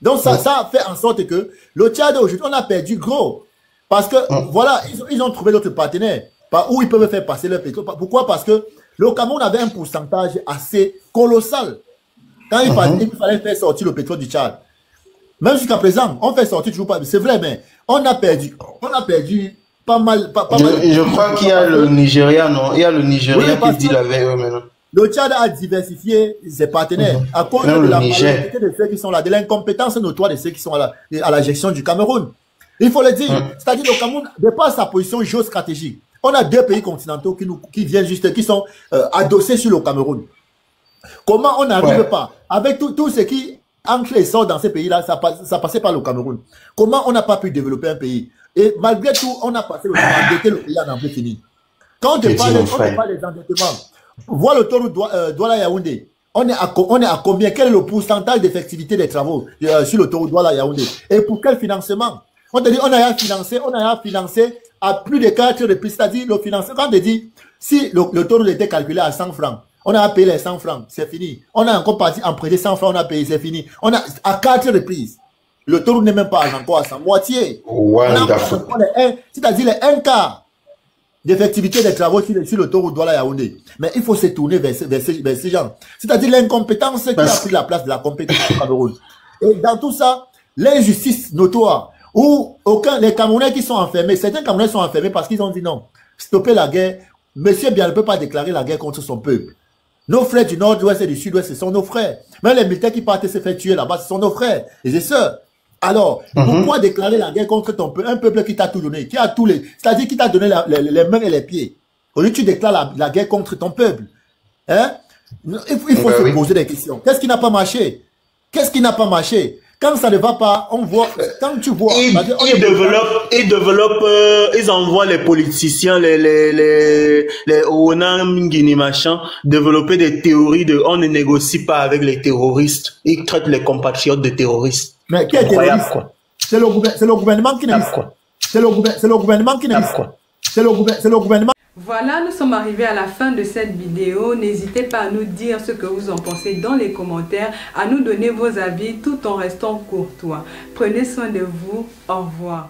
Donc ça fait en sorte que le Tchad aujourd'hui, on a perdu gros. Parce que voilà, ils ont trouvé d'autres partenaires par où ils peuvent faire passer leur pétrole. Pourquoi? Parce que le Cameroun avait un pourcentage assez colossal. Quand il fallait faire sortir le pétrole du Tchad. Même jusqu'à présent, on fait sortir toujours pas. C'est vrai, mais on a perdu pas mal. Je crois qu'il y a le Nigeria, non? Il y a le Nigeria qui dit la veille maintenant. Le Tchad a diversifié ses partenaires à cause de la majorité de ceux qui sont là, de l'incompétence notoire de ceux qui sont à la gestion du Cameroun. Il faut le dire. C'est-à-dire le Cameroun, de par sa position géostratégique, on a deux pays continentaux qui viennent juste, qui sont adossés sur le Cameroun. Comment on n'arrive pas, avec tout ce qui entre et sort dans ces pays-là, ça passait par le Cameroun. Comment on n'a pas pu développer un pays? Et malgré tout, on a passé le temps à endetter le pays à n'en plus fini. Quand on te parle des endettements, vois le taux Douala-Yaoundé. On est à combien? Quel est le pourcentage d'effectivité des travaux sur le taux Douala-Yaoundé? Et pour quel financement? On te dit, on a financé à plus de 4 reprises. C'est-à-dire, le financement, quand on te dit, si le taux était calculé à 100 francs, on a payé les 100 francs, c'est fini. On a encore parti emprunter 100 francs, on a payé, c'est fini. On a à 4 reprises. Le taux n'est même pas encore à sa moitié. C'est-à-dire les 1 quart d'effectivité des travaux sur le taux Douala-Yaoundé. Mais il faut se tourner vers ces gens. C'est-à-dire l'incompétence qui a pris la place de la compétence au Cameroun. Et dans tout ça, l'injustice notoire, où les Camerounais qui sont enfermés, certains Camerounais sont enfermés parce qu'ils ont dit non, stopper la guerre. Monsieur Biya ne peut pas déclarer la guerre contre son peuple. Nos frères du nord-ouest et du sud-ouest, ce sont nos frères. Même les militaires qui partent se faire tuer là-bas, ce sont nos frères et ses sœurs. Alors, pourquoi déclarer la guerre contre ton peuple, un peuple qui t'a tout donné, qui a tous les, c'est-à-dire qui t'a donné les mains et les pieds. Aujourd'hui, tu déclares la guerre contre ton peuple. Hein? Il faut se poser des questions. Qu'est-ce qui n'a pas marché? Qu'est-ce qui n'a pas marché? Quand ça ne va pas, on voit, quand tu vois... Ils envoient les politiciens, les Onam Guinée machin, développer des théories de on ne négocie pas avec les terroristes. Ils traitent les compatriotes de terroristes. Mais qui est terroriste? C'est le gouvernement qui n'existe pas. C'est le gouvernement qui n'existe pas. C'est le gouvernement. Voilà, nous sommes arrivés à la fin de cette vidéo. N'hésitez pas à nous dire ce que vous en pensez dans les commentaires, à nous donner vos avis tout en restant courtois. Prenez soin de vous. Au revoir.